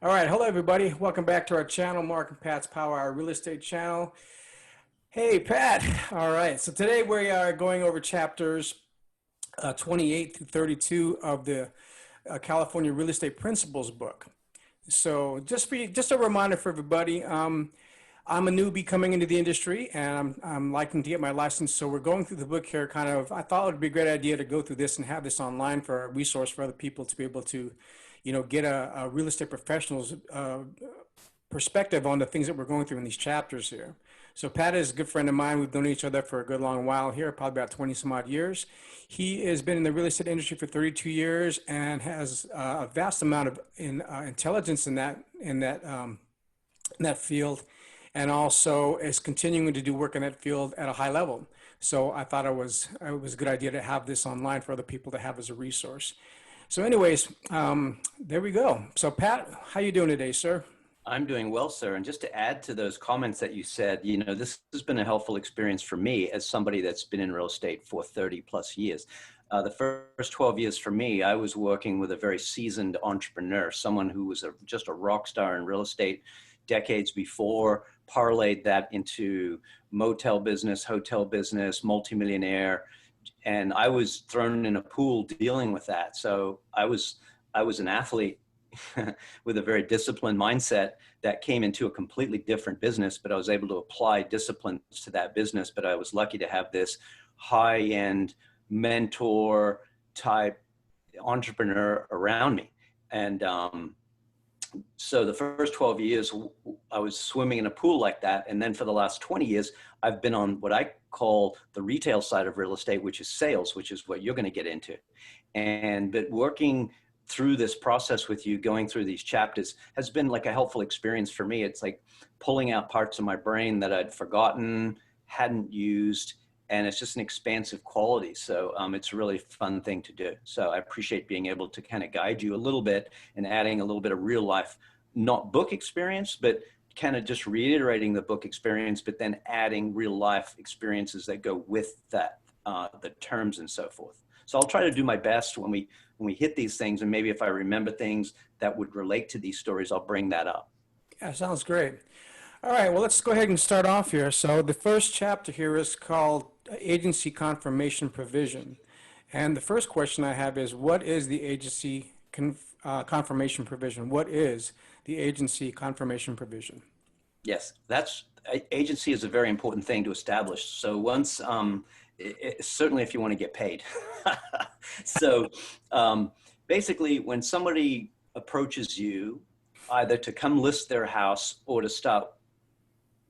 All right, hello everybody. Welcome back to our channel, Mark and Pat's Power Hour Real Estate channel. Hey Pat. All right, so today we are going over chapters 28 through 32 of the California Real Estate Principles book. So just a reminder for everybody, I'm a newbie coming into the industry and I'm liking to get my license. So we're going through the book here I thought it would be a great idea to go through this and have this online for a resource for other people to be able to, get a real estate professional's perspective on the things that we're going through in these chapters here. So Pat is a good friend of mine. We've known each other for a good long while here, probably about 20 some odd years. He has been in the real estate industry for 32 years and has a vast amount of intelligence in that field, and also is continuing to do work in that field at a high level. So I thought it was a good idea to have this online for other people to have as a resource. So anyways, there we go. So Pat, how you doing today, sir? I'm doing well, sir. And just to add to those comments that you said, this has been a helpful experience for me as somebody that's been in real estate for 30 plus years. The first 12 years for me, I was working with a very seasoned entrepreneur, someone who was just a rock star in real estate decades before, parlayed that into motel business, hotel business, multimillionaire. And I was thrown in a pool dealing with that. So I was an athlete with a very disciplined mindset that came into a completely different business, but I was able to apply disciplines to that business. But I was lucky to have this high-end mentor type entrepreneur around me. And so the first 12 years, I was swimming in a pool like that. And then for the last 20 years, I've been on what I call the retail side of real estate, which is sales, which is what you're going to get into. But working through this process with you, going through these chapters, has been like a helpful experience for me. It's like pulling out parts of my brain that I'd forgotten, hadn't used, and it's just an expansive quality. So it's a really fun thing to do. So I appreciate being able to kind of guide you a little bit and adding a little bit of real life, not book experience, but kind of just reiterating the book experience, but then adding real life experiences that go with that, the terms and so forth. So I'll try to do my best when we hit these things, and maybe if I remember things that would relate to these stories, I'll bring that up. Yeah, sounds great. All right, well, let's go ahead and start off here. So the first chapter here is called Agency Confirmation Provision. And the first question I have is, what is the agency confirmation provision? What is the agency confirmation provision? Yes, agency is a very important thing to establish. So once, certainly if you want to get paid. So basically, when somebody approaches you, either to come list their house or to start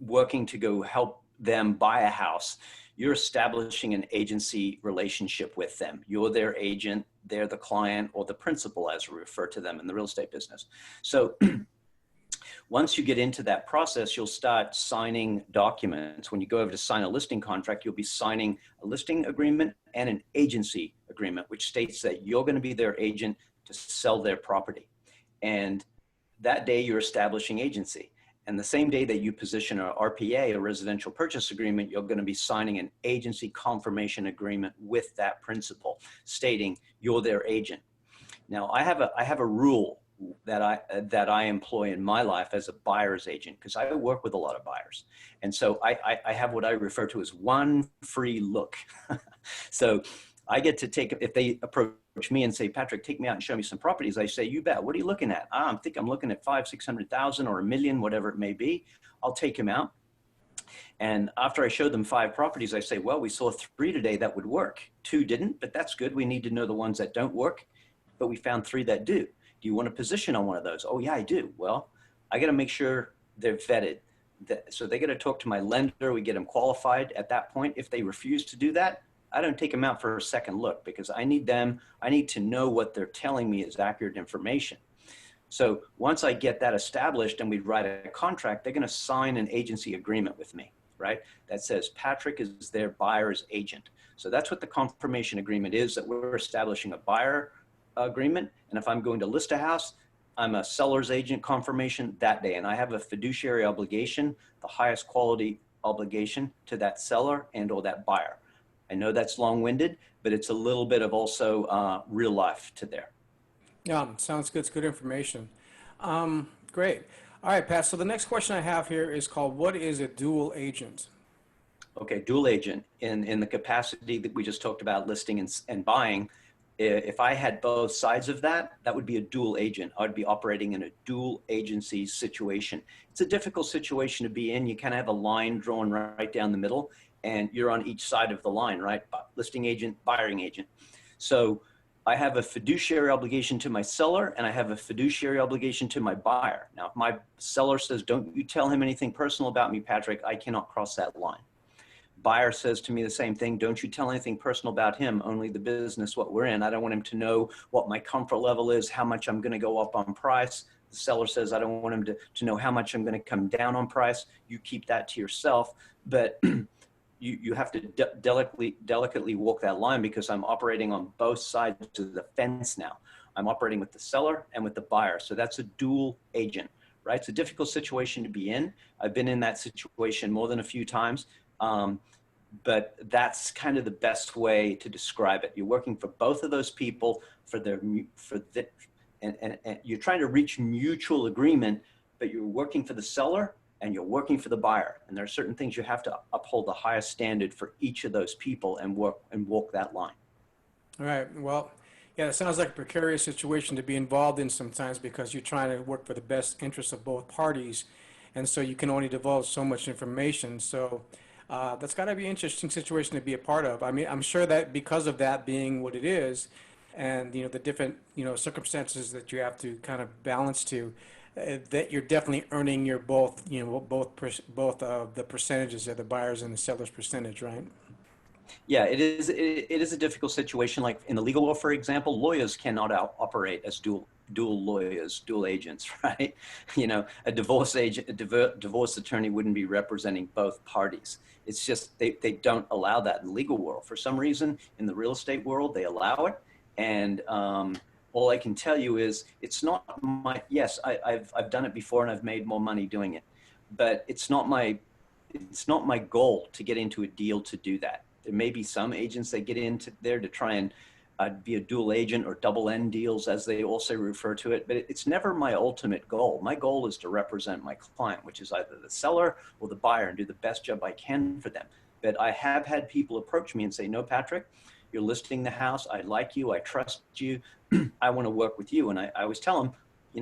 working to go help them buy a house, you're establishing an agency relationship with them. You're their agent, they're the client, or the principal, as we refer to them in the real estate business. So once you get into that process, you'll start signing documents. When you go over to sign a listing contract, you'll be signing a listing agreement and an agency agreement, which states that you're going to be their agent to sell their property. And that day you're establishing agency. And the same day that you position a RPA, a residential purchase agreement, you're going to be signing an agency confirmation agreement with that principal, stating you're their agent. Now, I have a rule that I employ in my life as a buyer's agent, because I work with a lot of buyers. And so I have what I refer to as one free look. So I get to take, if they approach me and say, Patrick, take me out and show me some properties, I say, you bet. What are you looking at? I think I'm looking at 500,000-600,000 or $1 million, whatever it may be. I'll take him out. And after I show them 5 properties, I say, well, we saw 3 today that would work. 2 didn't, but that's good. We need to know the ones that don't work, but we found 3 that do. Do you want a position on one of those? Oh yeah, I do. Well, I got to make sure they're vetted. So they got to talk to my lender. We get them qualified at that point. If they refuse to do that, I don't take them out for a second look, because I need to know what they're telling me is accurate information. So once I get that established and we write a contract, they're going to sign an agency agreement with me, right? That says Patrick is their buyer's agent. So that's what the confirmation agreement is, that we're establishing a buyer agreement. And if I'm going to list a house, I'm a seller's agent confirmation that day. And I have a fiduciary obligation, the highest quality obligation to that seller and or that buyer. I know that's long-winded, but it's a little bit of also real life to there. Yeah, sounds good. It's good information. Great. All right, Pat. So the next question I have here is called, what is a dual agent? Okay, dual agent in the capacity that we just talked about, listing and buying. If I had both sides of that, that would be a dual agent. I would be operating in a dual agency situation. It's a difficult situation to be in. You kind of have a line drawn right down the middle, and you're on each side of the line, right? Listing agent, buying agent. So I have a fiduciary obligation to my seller, and I have a fiduciary obligation to my buyer. Now, if my seller says, don't you tell him anything personal about me, Patrick, I cannot cross that line. Buyer says to me the same thing. Don't you tell anything personal about him, only the business, what we're in. I don't want him to know what my comfort level is, how much I'm going to go up on price. The seller says, I don't want him to know how much I'm going to come down on price. You keep that to yourself. But you have to delicately walk that line, because I'm operating on both sides of the fence now. I'm operating with the seller and with the buyer. So that's a dual agent, right? It's a difficult situation to be in. I've been in that situation more than a few times. But that's kind of the best way to describe it. You're working for both of those people and you're trying to reach mutual agreement, but you're working for the seller and you're working for the buyer. And there are certain things you have to uphold the highest standard for each of those people and walk that line. All right. Well, yeah, it sounds like a precarious situation to be involved in sometimes, because you're trying to work for the best interests of both parties. And so you can only divulge so much information. So that's got to be an interesting situation to be a part of. I mean, I'm sure that because of that being what it is, and the different circumstances that you have to kind of balance to, that you're definitely earning your both of the percentages of the buyers and the sellers percentage, right? Yeah, it is a difficult situation. Like in the legal world, for example, lawyers cannot operate as dual lawyers, dual agents, right? A divorce agent, a divorce attorney wouldn't be representing both parties. It's just they don't allow that in the legal world. For some reason, in the real estate world, they allow it. And all I can tell you is it's not my, yes, I've done it before and I've made more money doing it, but it's not my goal to get into a deal to do that. There may be some agents that get into there to try and be a dual agent or double end deals, as they also refer to it, but it's never my ultimate goal. My goal is to represent my client, which is either the seller or the buyer, and do the best job I can for them. But I have had people approach me and say, no, Patrick, you're listing the house. I like you. I trust you. I want to work with you. And I always tell them,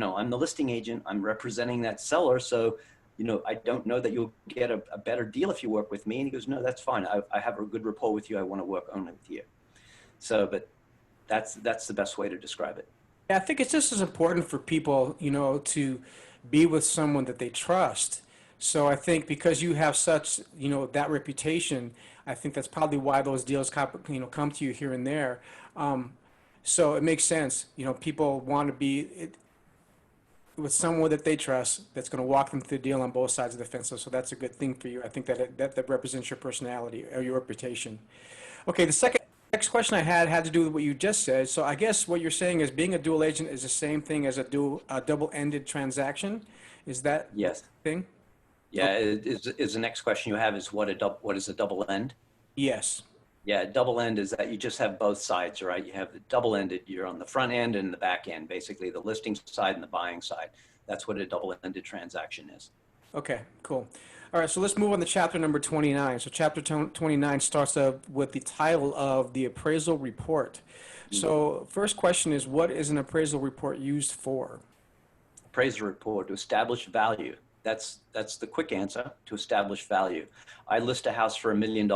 I'm the listing agent. I'm representing that seller. So I don't know that you'll get a better deal if you work with me. And he goes, no, that's fine. I have a good rapport with you. I want to work only with you. So, but that's the best way to describe it. Yeah, I think it's just as important for people, to be with someone that they trust. So I think because you have such, that reputation, I think that's probably why those deals come to you here and there. So it makes sense. People want to be with someone that they trust, that's going to walk them through the deal on both sides of the fence. So that's a good thing for you. I think that represents your personality or your reputation. Okay, the next question I had to do with what you just said. So I guess what you're saying is being a dual agent is the same thing as a double-ended transaction. Is that Yes. thing? Yeah. Is the next question you have is what is a double end? Yes. Yeah, double end is that you just have both sides, right? You have the double ended, you're on the front end and the back end, basically the listing side and the buying side. That's what a double ended transaction is. Okay, cool. All right, so let's move on to chapter number 29. So chapter 29 starts up with the title of the appraisal report. So first question is, what is an appraisal report used for? Appraisal report to establish value. That's the quick answer, to establish value. I list a house for $1 million.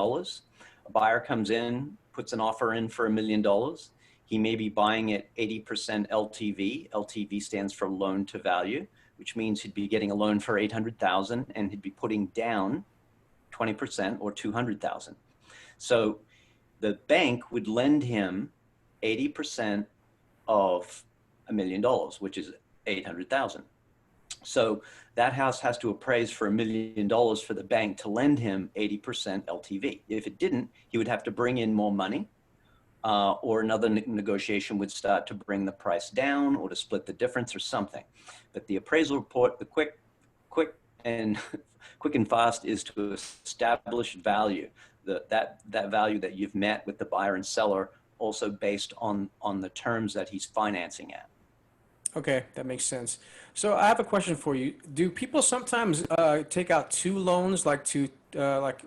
A buyer comes in, puts an offer in for $1 million. He may be buying at 80% LTV. LTV stands for loan to value, which means he'd be getting a loan for 800,000 and he'd be putting down 20% or 200,000. So the bank would lend him 80% of $1 million, which is 800,000. So that house has to appraise for $1 million for the bank to lend him 80% LTV. If it didn't, he would have to bring in more money, or another negotiation would start to bring the price down or to split the difference or something. But the appraisal report, the quick and fast, is to establish value. That value that you've met with the buyer and seller, also based on the terms that he's financing at. Okay, that makes sense. So I have a question for you. Do people sometimes take out two loans, like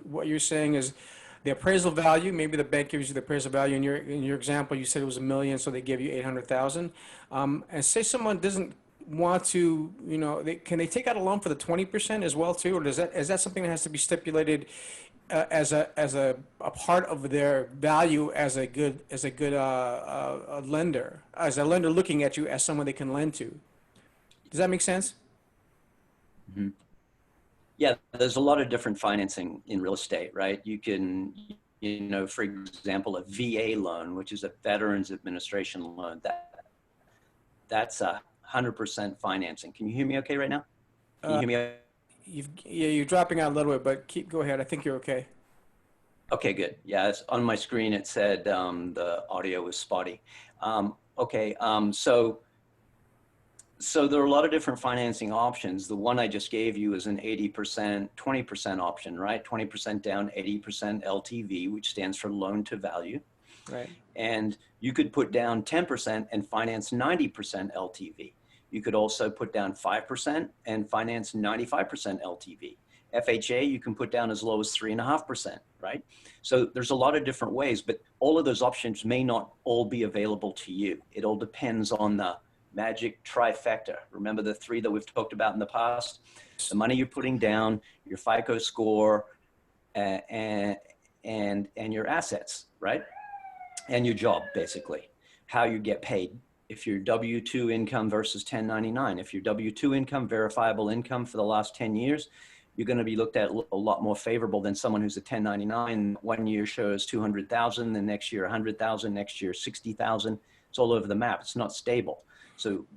what you're saying is the appraisal value? Maybe the bank gives you the appraisal value. In your example, you said it was 1 million, so they give you 800,000. And say someone doesn't want to, can they take out a loan for the 20% as well too, or is that something that has to be stipulated as a part of their value as a lender, as a lender looking at you as someone they can lend to. Does that make sense? Mhm. Yeah, there's a lot of different financing in real estate, right? You can, for example, a VA loan, which is a Veterans Administration loan, that's 100% financing. Can you hear me okay right now? Can you Uh, hear me? you're dropping out a little bit, but go ahead. I think you're okay. Okay, good. Yeah, it's on my screen. It said the audio was spotty. Okay, so there are a lot of different financing options. The one I just gave you is an 80%, 20% option, right? 20% down, 80% LTV, which stands for loan to value. Right. And you could put down 10% and finance 90% LTV. You could also put down 5% and finance 95% LTV. FHA, you can put down as low as 3.5%, right? So there's a lot of different ways, but all of those options may not all be available to you. It all depends on the magic trifecta. Remember the three that we've talked about in the past? The money you're putting down, your FICO score, and your assets, right? And your job, basically, how you get paid. If you're W-2 income versus 1099, if you're W-2 income, verifiable income for the last 10 years, you're going to be looked at a lot more favorable than someone who's a 1099. 1 year shows 200,000, the next year 100,000, next year 60,000. It's all over the map. It's not stable. So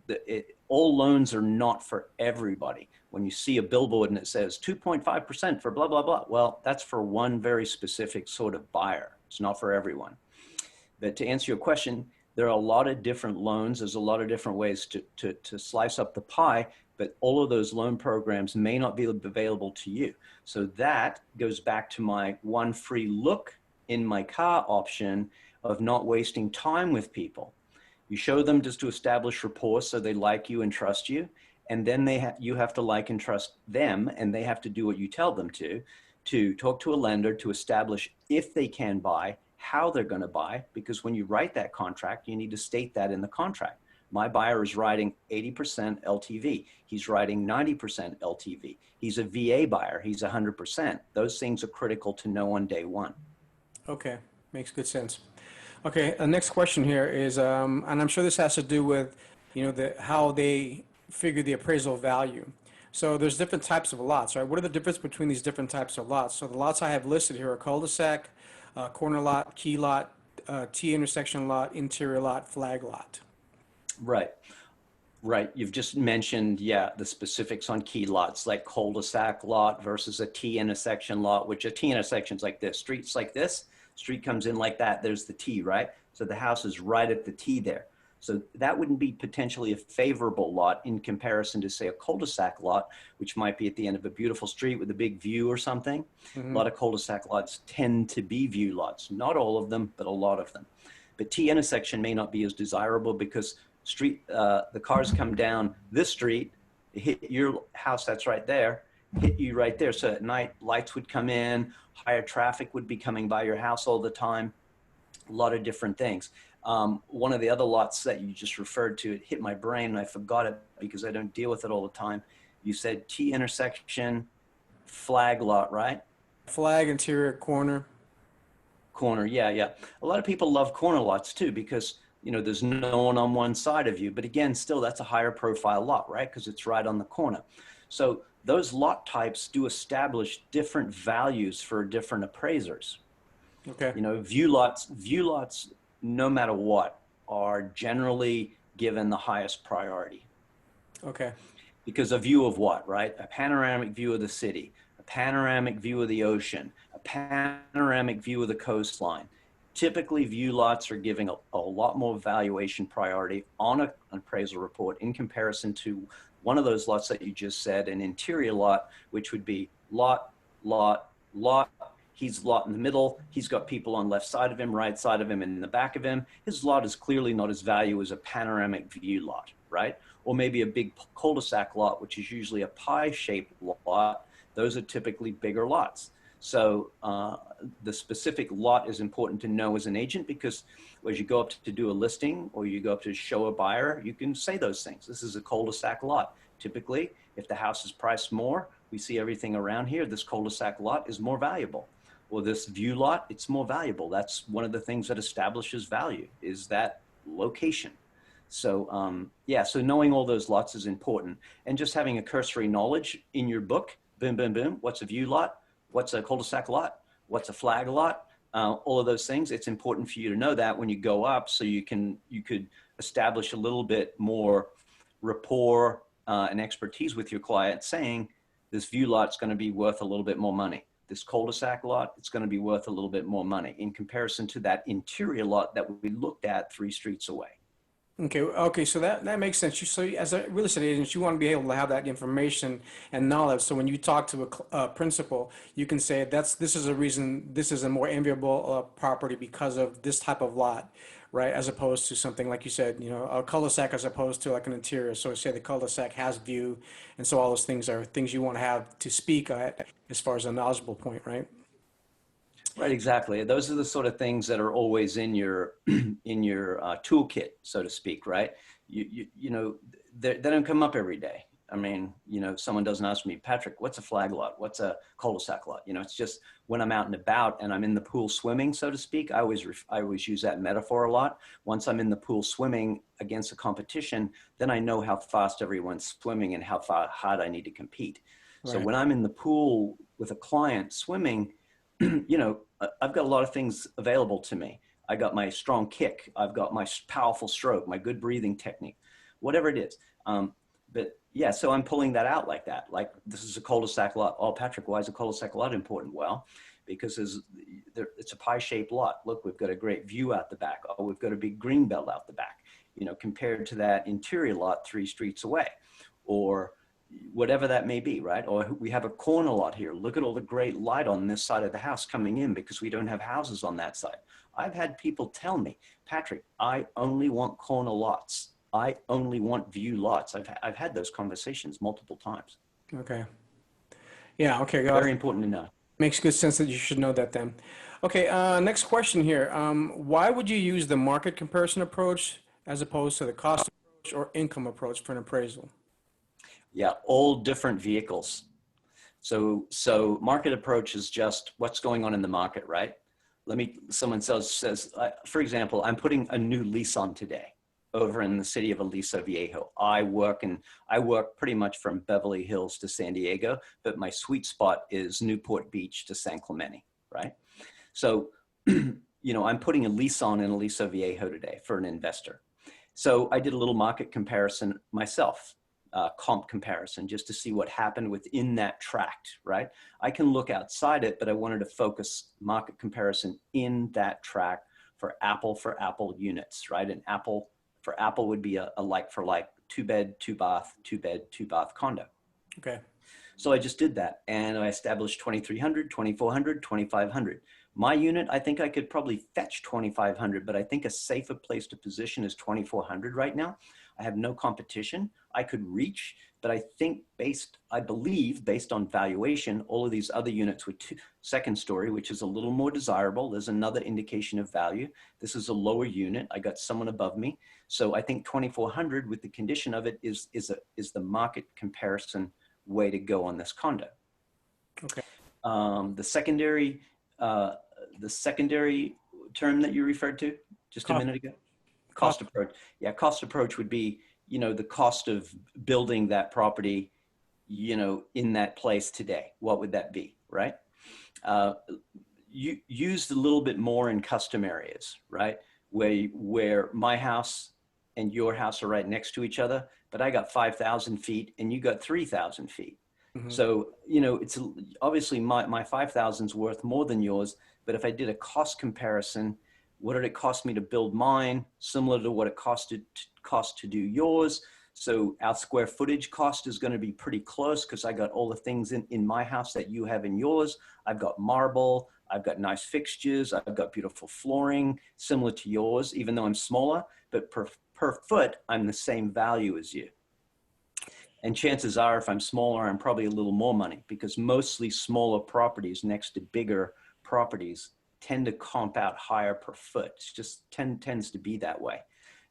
all loans are not for everybody. When you see a billboard and it says 2.5% for blah, blah, blah, well, that's for one very specific sort of buyer. It's not for everyone. But to answer your question, there are a lot of different loans. There's a lot of different ways to slice up the pie, but all of those loan programs may not be available to you. So that goes back to my one free look in my car option of not wasting time with people. You show them just to establish rapport so they like you and trust you. And then you have to like and trust them, and they have to do what you tell them to talk to a lender to establish if they can buy, how they're going to buy, because when you write that contract, you need to state that in the contract. My buyer is writing 80% LTV. He's writing 90% LTV. He's a VA buyer. He's 100%. Those things are critical to know on day one. Okay, makes good sense. Okay, next question here is, and I'm sure this has to do with, how they figure the appraisal value. So there's different types of lots, right? What are the difference between these different types of lots? So the lots I have listed here are cul-de-sac, corner lot, key lot, T intersection lot, interior lot, flag lot. Right. Right. You've just mentioned, yeah, the specifics on key lots, like cul-de-sac lot versus a T intersection lot, which a T intersection's like this. Street's like this. Street comes in like that. There's the T, right? So the house is right at the T there. So that wouldn't be potentially a favorable lot in comparison to, say, a cul-de-sac lot, which might be at the end of a beautiful street with a big view or something. A Hmm. lot of cul-de-sac lots tend to be view lots. Not all of them, but a lot of them. But T intersection may not be as desirable because the cars come down this street, hit your house that's right there, hit you right there. So at night, lights would come in, higher traffic would be coming by your house all the time, a lot of different things. One of the other lots that you just referred to, it hit my brain and I forgot it because I don't deal with it all the time. You said T intersection flag lot, right? Flag, interior, corner. Corner, yeah, yeah. A lot of people love corner lots too because there's no one on one side of you. But again, still that's a higher profile lot, right? Because it's right on the corner. So those lot types do establish different values for different appraisers. Okay. View lots, no matter what, are generally given the highest priority. Okay. Because a view of what, right? A panoramic view of the city, a panoramic view of the ocean, a panoramic view of the coastline. Typically, view lots are giving a lot more valuation priority on an appraisal report in comparison to one of those lots that you just said, an interior lot, which would be lot, lot, lot. He's lot in the middle. He's got people on left side of him, right side of him, and in the back of him. His lot is clearly not as valuable as a panoramic view lot, right? Or maybe a big cul-de-sac lot, which is usually a pie-shaped lot. Those are typically bigger lots. So the specific lot is important to know as an agent, because as you go up to do a listing or you go up to show a buyer, you can say those things. This is a cul-de-sac lot. Typically, if the house is priced more, we see everything around here, this cul-de-sac lot is more valuable. Or this view lot, it's more valuable. That's one of the things that establishes value, is that location. So yeah, so knowing all those lots is important. And just having a cursory knowledge in your book, boom, boom, boom, what's a view lot? What's a cul-de-sac lot? What's a flag lot? All of those things, it's important for you to know that when you go up, so you could establish a little bit more rapport and expertise with your client, saying this view lot's going to be worth a little bit more money. This cul-de-sac lot, it's going to be worth a little bit more money in comparison to that interior lot that we looked at 3 streets away. Okay, so that makes sense. So as a real estate agent, you want to be able to have that information and knowledge. So when you talk to a principal, you can say this is a reason, this is a more enviable property because of this type of lot, right? As opposed to something like you said, a cul-de-sac as opposed to like an interior. So say the cul-de-sac has view, and so all those things are things you want to have to speak at as far as a knowledgeable point, right? Right, exactly. Those are the sort of things that are always in your in your toolkit, so to speak, right? They don't come up every day. I mean, someone doesn't ask me, Patrick, what's a flag lot? What's a cul-de-sac lot? It's just when I'm out and about and I'm in the pool swimming, so to speak. I always use that metaphor a lot. Once I'm in the pool swimming against a competition, then I know how fast everyone's swimming and how hard I need to compete. So Right. when I'm in the pool with a client swimming, I've got a lot of things available to me. I got my strong kick. I've got my powerful stroke, my good breathing technique, whatever it is. But yeah, so I'm pulling that out like that. Like, this is a cul-de-sac lot. Oh, Patrick, why is a cul-de-sac lot important? Well, because it's a pie-shaped lot. Look, we've got a great view out the back. Oh, we've got a big green belt out the back, compared to that interior lot 3 streets away, or whatever that may be, right? Or we have a corner lot here. Look at all the great light on this side of the house coming in because we don't have houses on that side. I've had people tell me, Patrick, I only want corner lots. I only want view lots. I've had those conversations multiple times. Okay. Yeah. Okay. Very important to know. Makes good sense that you should know that then. Okay, next question here. Why would you use the market comparison approach as opposed to the cost approach or income approach for an appraisal? Yeah, all different vehicles. So market approach is just what's going on in the market, right? Someone says, for example, I'm putting a new lease on today over in the city of Aliso Viejo. I work pretty much from Beverly Hills to San Diego, but my sweet spot is Newport Beach to San Clemente, right? So, I'm putting a lease on in Aliso Viejo today for an investor. So I did a little market comparison myself, comp comparison, just to see what happened within that tract, right? I can look outside it, but I wanted to focus market comparison in that tract for apple units, right? An apple for apple would be a like for like 2-bed, 2-bath, 2-bed, 2-bath condo. Okay. So I just did that, and I established 2,300, 2,400, 2,500. My unit, I think I could probably fetch 2,500, but I think a safer place to position is 2,400 right now. I have no competition. I could reach, but I believe based on valuation, all of these other units with second story, which is a little more desirable. There's another indication of value. This is a lower unit. I got someone above me. So I think 2,400 with the condition of it is the market comparison way to go on this condo. Okay. The secondary term that you referred to just a minute ago, cost approach. Yeah, cost approach would be, the cost of building that property, in that place today. What would that be, right? You used a little bit more in custom areas, right? Where my house and your house are right next to each other, but I got 5,000 feet and you got 3,000 feet. Mm-hmm. So, it's obviously my 5,000 is worth more than yours, but if I did a cost comparison, what did it cost me to build mine? Similar to what it cost to do yours. So our square footage cost is going to be pretty close because I got all the things in my house that you have in yours. I've got marble, I've got nice fixtures. I've got beautiful flooring, similar to yours, even though I'm smaller, but per foot, I'm the same value as you. And chances are, if I'm smaller, I'm probably a little more money, because mostly smaller properties next to bigger properties tend to comp out higher per foot. It's just tends to be that way.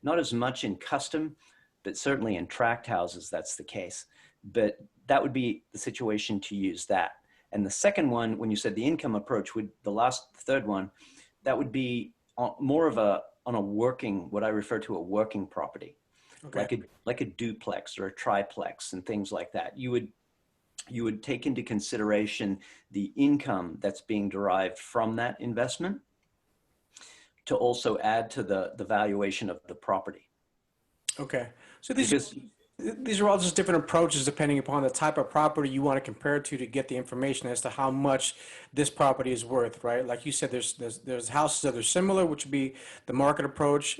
Not as much in custom, but certainly in tract houses, that's the case. But that would be the situation to use that. And the second one, when you said the income approach, the third one, that would be more of on a working, what I refer to a working property. Okay. Like a duplex or a triplex and things like that. You would take into consideration the income that's being derived from that investment to also add to the valuation of the property. Okay. So these are all just different approaches depending upon the type of property you want to compare it to get the information as to how much this property is worth, right? Like you said, there's houses that are similar, which would be the market approach.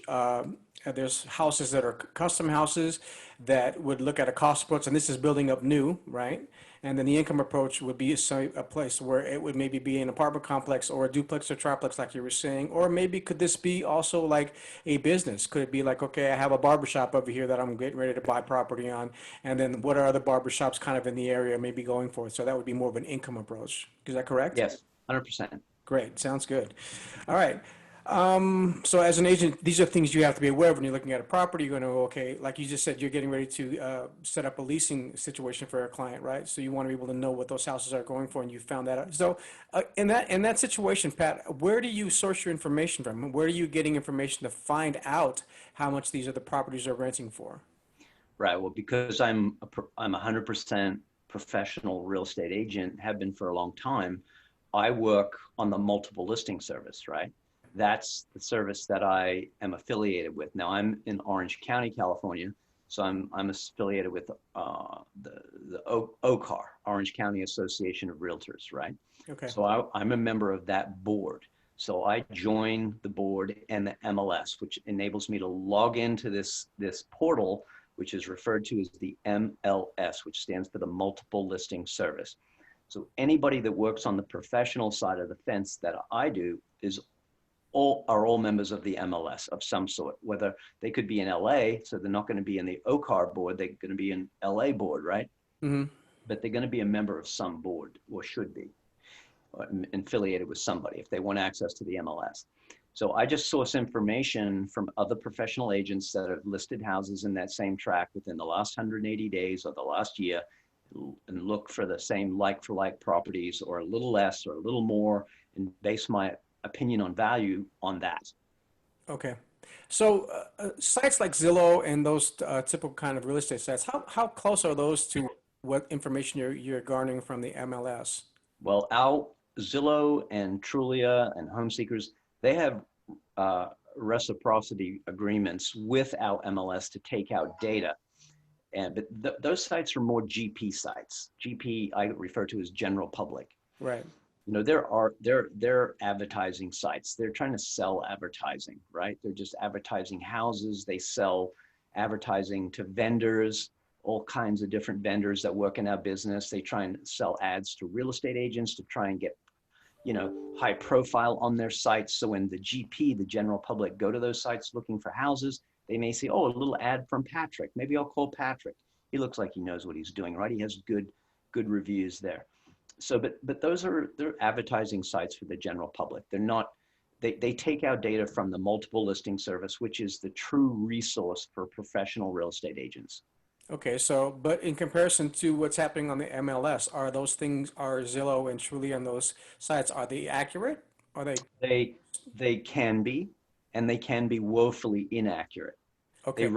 There's houses that are custom houses that would look at a cost approach, and this is building up new, right? And then the income approach would be a place where it would maybe be an apartment complex or a duplex or triplex, like you were saying, or maybe could this be also like a business? Could it be like, okay, I have a barbershop over here that I'm getting ready to buy property on, and then what are other barbershops kind of in the area maybe going for? So that would be more of an income approach. Is that correct? Yes, 100%. Great, sounds good. All right. So as an agent, these are things you have to be aware of when you're looking at a property. You're going to, okay, like you just said, you're getting ready to set up a leasing situation for a client, right? So you want to be able to know what those houses are going for, and you found that out. So in that situation, Pat, where do you source your information from? Where are you getting information to find out how much these other properties are renting for? Right. Well, because I'm 100% professional real estate agent, have been for a long time. I work on the multiple listing service, right? That's the service that I am affiliated with. Now I'm in Orange County, California, so I'm affiliated with the OCAR, Orange County Association of Realtors, right? Okay. So I'm a member of that board. So I join the board and the MLS, which enables me to log into this portal, which is referred to as the MLS, which stands for the Multiple Listing Service. So anybody that works on the professional side of the fence that I do are all members of the MLS of some sort, whether they could be in LA, so they're not going to be in the OCAR board, they're going to be in LA board, right? Mm-hmm. But they're going to be a member of some board, or should be, or affiliated with somebody if they want access to the MLS. So I just source information from other professional agents that have listed houses in that same tract within the last 180 days or the last year, and look for the same like-for-like properties, or a little less or a little more, and base my opinion on value on that. Okay. So sites like Zillow and those typical kind of real estate sites, how close are those to what information you're garnering from the MLS? Well, our Zillow and Trulia and Home Seekers, they have reciprocity agreements with our MLS to take out data. But those sites are more GP sites. GP I refer to as general public. Right. You know, they're advertising sites. They're trying to sell advertising, right? They're just advertising houses. They sell advertising to vendors, all kinds of different vendors that work in our business. They try and sell ads to real estate agents to try and get, you know, high profile on their sites. So when the GP, the general public, go to those sites looking for houses, they may see, oh, a little ad from Patrick. Maybe I'll call Patrick. He looks like he knows what he's doing, right? He has good reviews there. So, but they're advertising sites for the general public. They're not, they take out data from the multiple listing service, which is the true resource for professional real estate agents. Okay, so, but in comparison to what's happening on the MLS, are Zillow and Trulia and those sites, are they accurate? Are they? They can be, and they can be woefully inaccurate. Okay.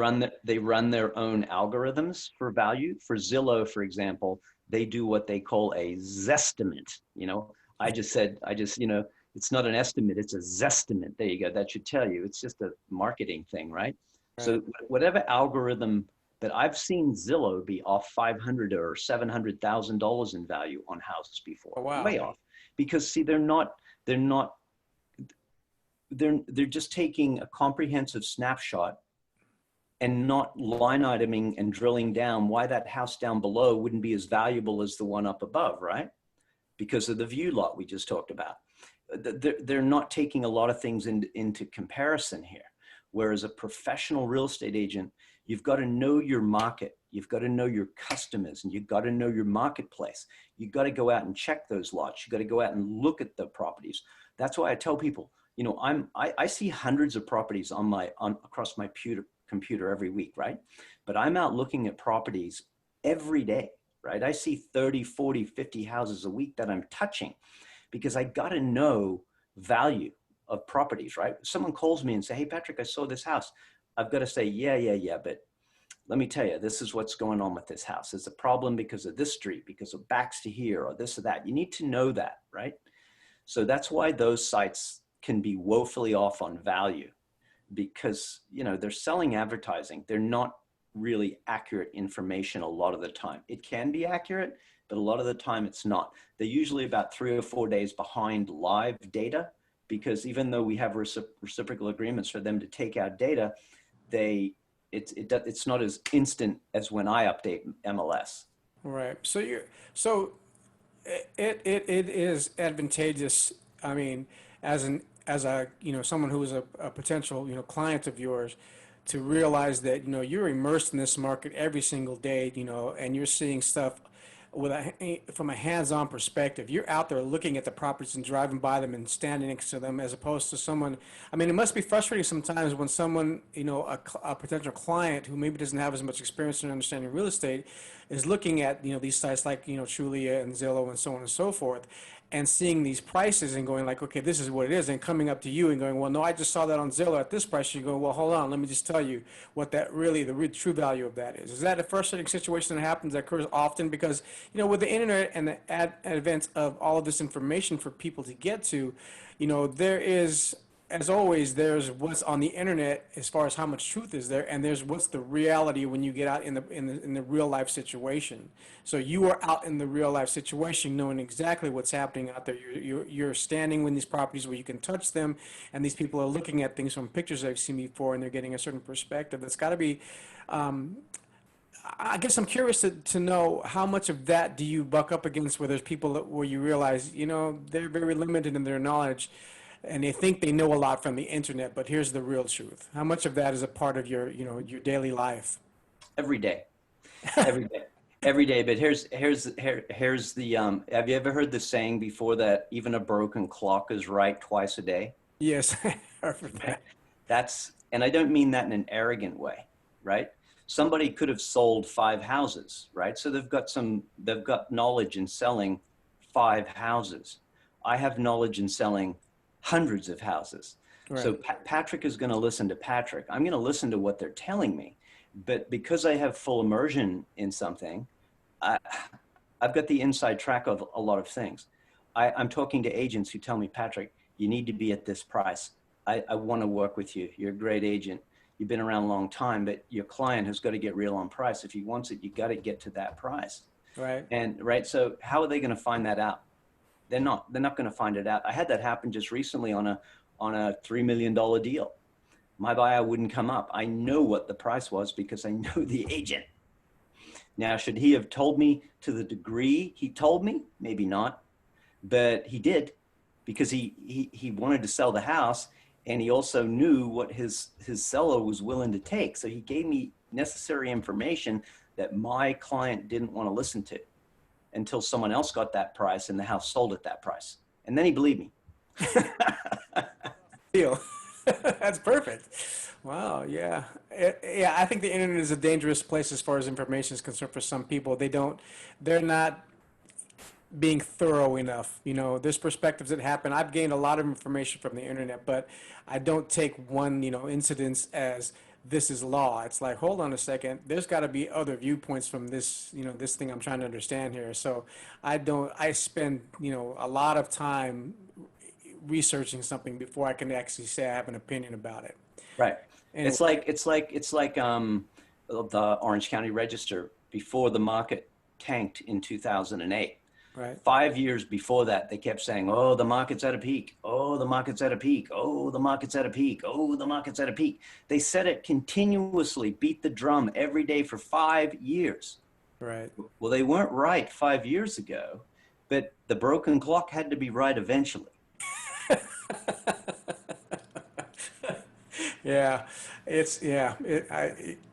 They run their own algorithms for value. For Zillow, for example, they do what they call a zestimate. You know, you know, it's not an estimate, it's a zestimate. There you go. That should tell you. It's just a marketing thing, right? So whatever algorithm, but I've seen Zillow be off $500,000 or $700,000 in value on houses before. Oh, wow. Way off. Because see, they're just taking a comprehensive snapshot and not line iteming and drilling down why that house down below wouldn't be as valuable as the one up above, right? Because of the view lot we just talked about. they're not taking a lot of things into comparison here. Whereas a professional real estate agent, you've got to know your market, you've got to know your customers, and you've got to know your marketplace. You've got to go out and check those lots. You've got to go out and look at the properties. That's why I tell people, you know, I see hundreds of properties across my computer every week, right? But I'm out looking at properties every day, right? I see 30, 40, 50 houses a week that I'm touching, because I got to know value of properties, right? Someone calls me and say, hey, Patrick, I saw this house. I've got to say, yeah, but let me tell you, this is what's going on with this house. It's a problem because of this street, because of backs to here, or this or that. You need to know that, right? So that's why those sites can be woefully off on value, because, you know, they're selling advertising. They're not really accurate information a lot of the time. It can be accurate, but a lot of the time it's not. They're usually about 3 or 4 days behind live data, because even though we have reciprocal agreements for them to take our data, it's not as instant as when I update MLS. Right. So it is advantageous. I mean, as a you know someone who is a potential client of yours, to realize that you're immersed in this market every single day, and you're seeing stuff from a hands-on perspective. You're out there looking at the properties and driving by them and standing next to them, as opposed to someone. I mean, it must be frustrating sometimes when someone, a potential client who maybe doesn't have as much experience in understanding real estate, is looking at these sites like Trulia and Zillow and so on and so forth, and seeing these prices and going like, okay, this is what it is, and coming up to you and going, well, no, I just saw that on Zillow at this price. You go, well, hold on, let me just tell you what that really, the real true value of that is. Is that a frustrating situation that happens, that occurs often? Because, with the internet and the advent of all of this information for people to get to, there is, as always, there's what's on the internet as far as how much truth is there, and there's what's the reality when you get out in the real life situation. So you are out in the real life situation, knowing exactly what's happening out there. You're standing in these properties where you can touch them, and these people are looking at things from pictures they've seen before, and they're getting a certain perspective. That's got to be. I guess I'm curious to know how much of that do you buck up against, where there's people where you realize, they're very limited in their knowledge, and they think they know a lot from the internet, but here's the real truth. How much of that is a part of your daily life? Every day, every day, every day. But here's the, have you ever heard the saying before that even a broken clock is right twice a day? Yes, I heard that. And I don't mean that in an arrogant way, right? Somebody could have sold 5 houses, right? So they've got knowledge in selling 5 houses. I have knowledge in selling hundreds of houses. Right. So Patrick is going to listen to Patrick. I'm going to listen to what they're telling me. But because I have full immersion in something, I've got the inside track of a lot of things. I'm talking to agents who tell me, Patrick, you need to be at this price. I want to work with you. You're a great agent. You've been around a long time, but your client has got to get real on price. If he wants it, you got to get to that price. Right. And right. So how are they going to find that out? They're not going to find it out. I had that happen just recently on a $3 million deal. My buyer wouldn't come up. I know what the price was because I know the agent. Now, should he have told me to the degree he told me? Maybe not, but he did, because he wanted to sell the house, and he also knew what his seller was willing to take. So he gave me necessary information that my client didn't want to listen to, until someone else got that price and the house sold at that price. And then he believed me. Deal. That's perfect. Wow. Yeah. Yeah. I think the internet is a dangerous place as far as information is concerned for some people. They're not being thorough enough. There's perspectives that happen. I've gained a lot of information from the internet, but I don't take one, incidence as this is law. It's like, hold on a second. There's got to be other viewpoints from this, this thing I'm trying to understand here. So I spend, a lot of time researching something before I can actually say I have an opinion about it. Right. Anyway. It's like the Orange County Register before the market tanked in 2008. Right. 5 years before that, they kept saying, oh, the market's at a peak. Oh, the market's at a peak. Oh, the market's at a peak. Oh, the market's at a peak. They said it continuously, beat the drum every day for 5 years. Right. Well, they weren't right 5 years ago, but the broken clock had to be right eventually. Yeah,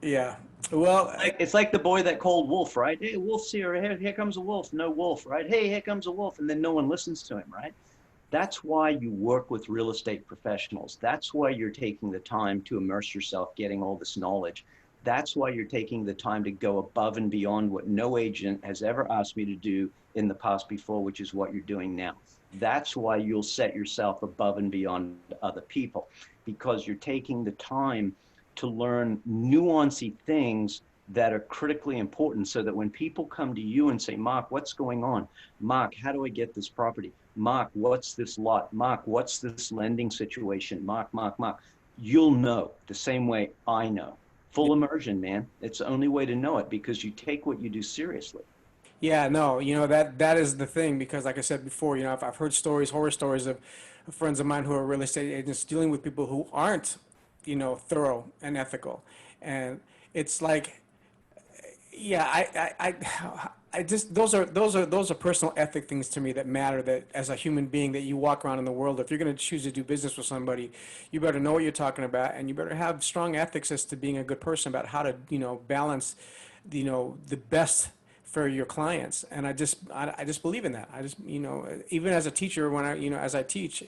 yeah. Well, It's like the boy that called wolf, right? Hey, wolf's here. Here comes a wolf. No wolf, right? Hey, here comes a wolf. And then no one listens to him, right? That's why you work with real estate professionals. That's why you're taking the time to immerse yourself, getting all this knowledge. That's why you're taking the time to go above and beyond what no agent has ever asked me to do in the past before, which is what you're doing now. That's why you'll set yourself above and beyond other people, because you're taking the time to learn nuancy things that are critically important, so that when people come to you and say, Mark, what's going on? Mark, how do I get this property? Mark, what's this lot? Mark, what's this lending situation? Mark, you'll know the same way I know. Full immersion, man. It's the only way to know it, because you take what you do seriously. yeah, no, that is the thing because, like I said before, I've heard stories, horror stories of friends of mine who are real estate agents dealing with people who aren't, thorough and ethical, and it's like, yeah, I just those are personal ethic things to me that matter. That as a human being, that you walk around in the world, if you're going to choose to do business with somebody, you better know what you're talking about, and you better have strong ethics as to being a good person about how to, balance, the best for your clients. And I just believe in that. I just, even as a teacher, when as I teach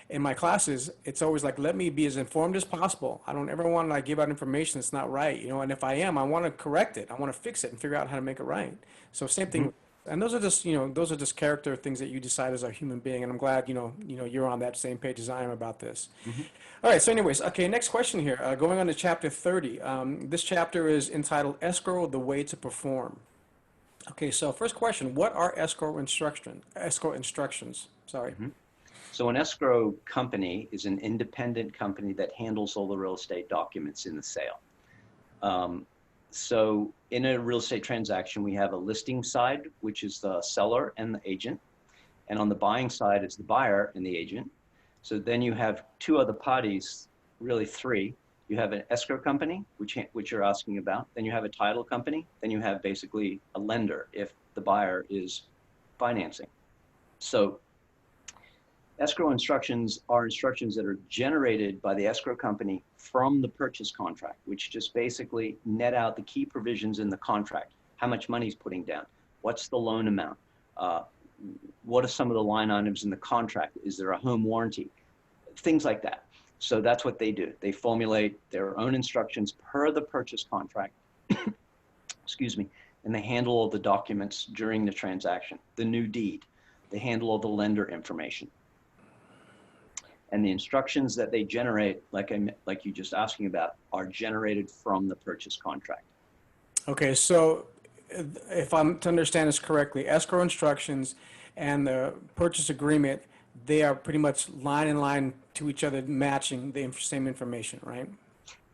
in my classes, it's always like, let me be as informed as possible. I don't ever want to like give out information that's not right, and if I am, I want to correct it. I want to fix it and figure out how to make it right. So same Mhm. thing. And those are just character things that you decide as a human being. And I'm glad, you're on that same page as I am about this. Mhm. All right. So anyways, okay, next question here. Going on to chapter 30. This chapter is entitled Escrow, the Way to Perform. Okay, so first question, what are escrow instructions? Sorry. Mhm. So an escrow company is an independent company that handles all the real estate documents in the sale. Um, so in a real estate transaction, we have a listing side, which is the seller and the agent. And on the buying side, it's the buyer and the agent. So then you have two other parties, really three. You have an escrow company, which you're asking about. Then you have a title company. Then you have basically a lender if the buyer is financing. So escrow instructions are instructions that are generated by the escrow company from the purchase contract, which just basically net out the key provisions in the contract. How much money is putting down? What's the loan amount? Uh, what are some of the line items in the contract? Is there a home warranty? Things like that. So that's what they do. They formulate their own instructions per the purchase contract, excuse me, and they handle all the documents during the transaction, the new deed. They handle all the lender information. And the instructions that they generate, like you just asking about, are generated from the purchase contract. Okay, so if I'm to understand this correctly, escrow instructions and the purchase agreement, they are pretty much line in line to each other, matching the same information, right?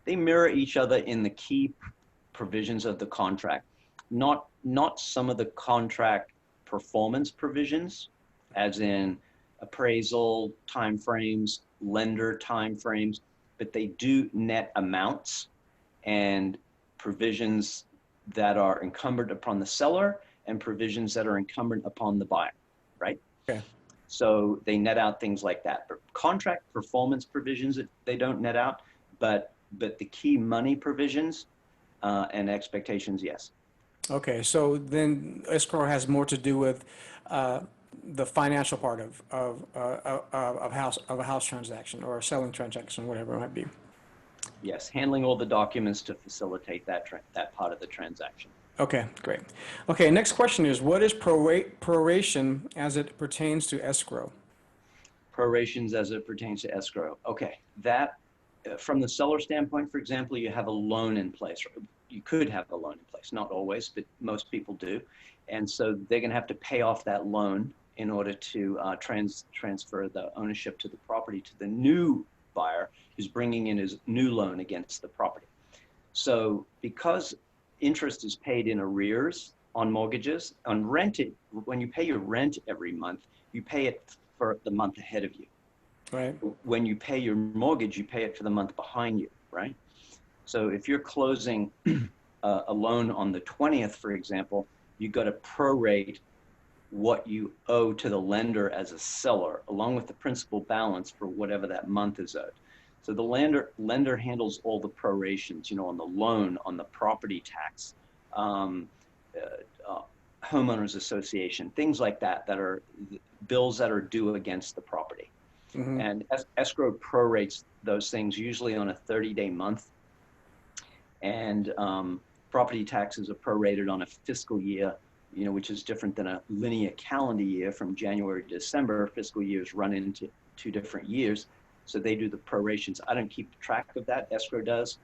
They mirror each other in the key provisions of the contract, not some of the contract performance provisions, as in appraisal timeframes, lender timeframes, but they do net amounts and provisions that are incumbent upon the seller and provisions that are incumbent upon the buyer, right? Okay. So they net out things like that. But contract performance provisions, they don't net out, but the key money provisions and expectations, yes. Okay, so then escrow has more to do with uh, the financial part of a house transaction or a selling transaction, whatever it might be. Yes, handling all the documents to facilitate that part of the transaction. Okay, great. Okay, next question is what is proration as it pertains to escrow? Prorations as it pertains to escrow. Okay, that from the seller standpoint, for example, you have a loan in place. You could have a loan in place, not always, but most people do. And so they're going to have to pay off that loan in order to transfer the ownership to the property to the new buyer who's bringing in his new loan against the property. So because interest is paid in arrears on mortgages, on rent, when you pay your rent every month, you pay it for the month ahead of you. Right? When you pay your mortgage, you pay it for the month behind you, right? So if you're closing a loan on the 20th, for example, you've got to prorate what you owe to the lender as a seller, along with the principal balance for whatever that month is owed. So the lender handles all the prorations, you know, on the loan, on the property tax, um, homeowners association, things like that, that are bills that are due against the property. Mm-hmm. And escrow prorates those things usually on a 30-day month. And property taxes are prorated on a fiscal year, you know, which is different than a linear calendar year from January to December. Fiscal years run into 2 different years. So they do the prorations. I don't keep track of that, escrow does,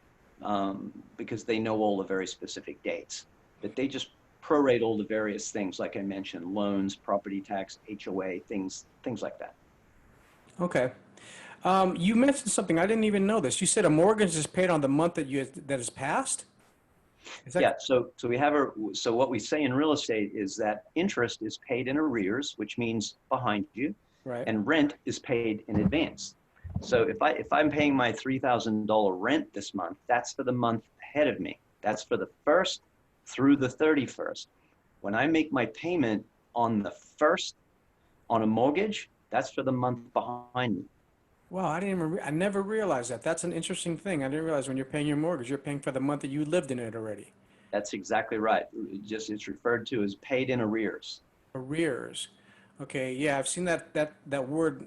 because they know all the very specific dates. But they just prorate all the various things, like I mentioned, loans, property tax, HOA, things like that. Okay. You mentioned something I didn't even know this. You said a mortgage is paid on the month that is passed. Is that Yeah, so we have so what we say in real estate is that interest is paid in arrears, which means behind you, right? and rent is paid in advance. So if I'm paying my $3,000 rent this month, that's for the month ahead of me. That's for the 1st through the 31st. When I make my payment on the 1st on a mortgage, that's for the month behind me. Wow, I never realized that. That's an interesting thing. I didn't realize when you're paying your mortgage, you're paying for the month that you lived in it already. That's exactly right. It's referred to as paid in arrears. Arrears. Okay, yeah, I've seen that word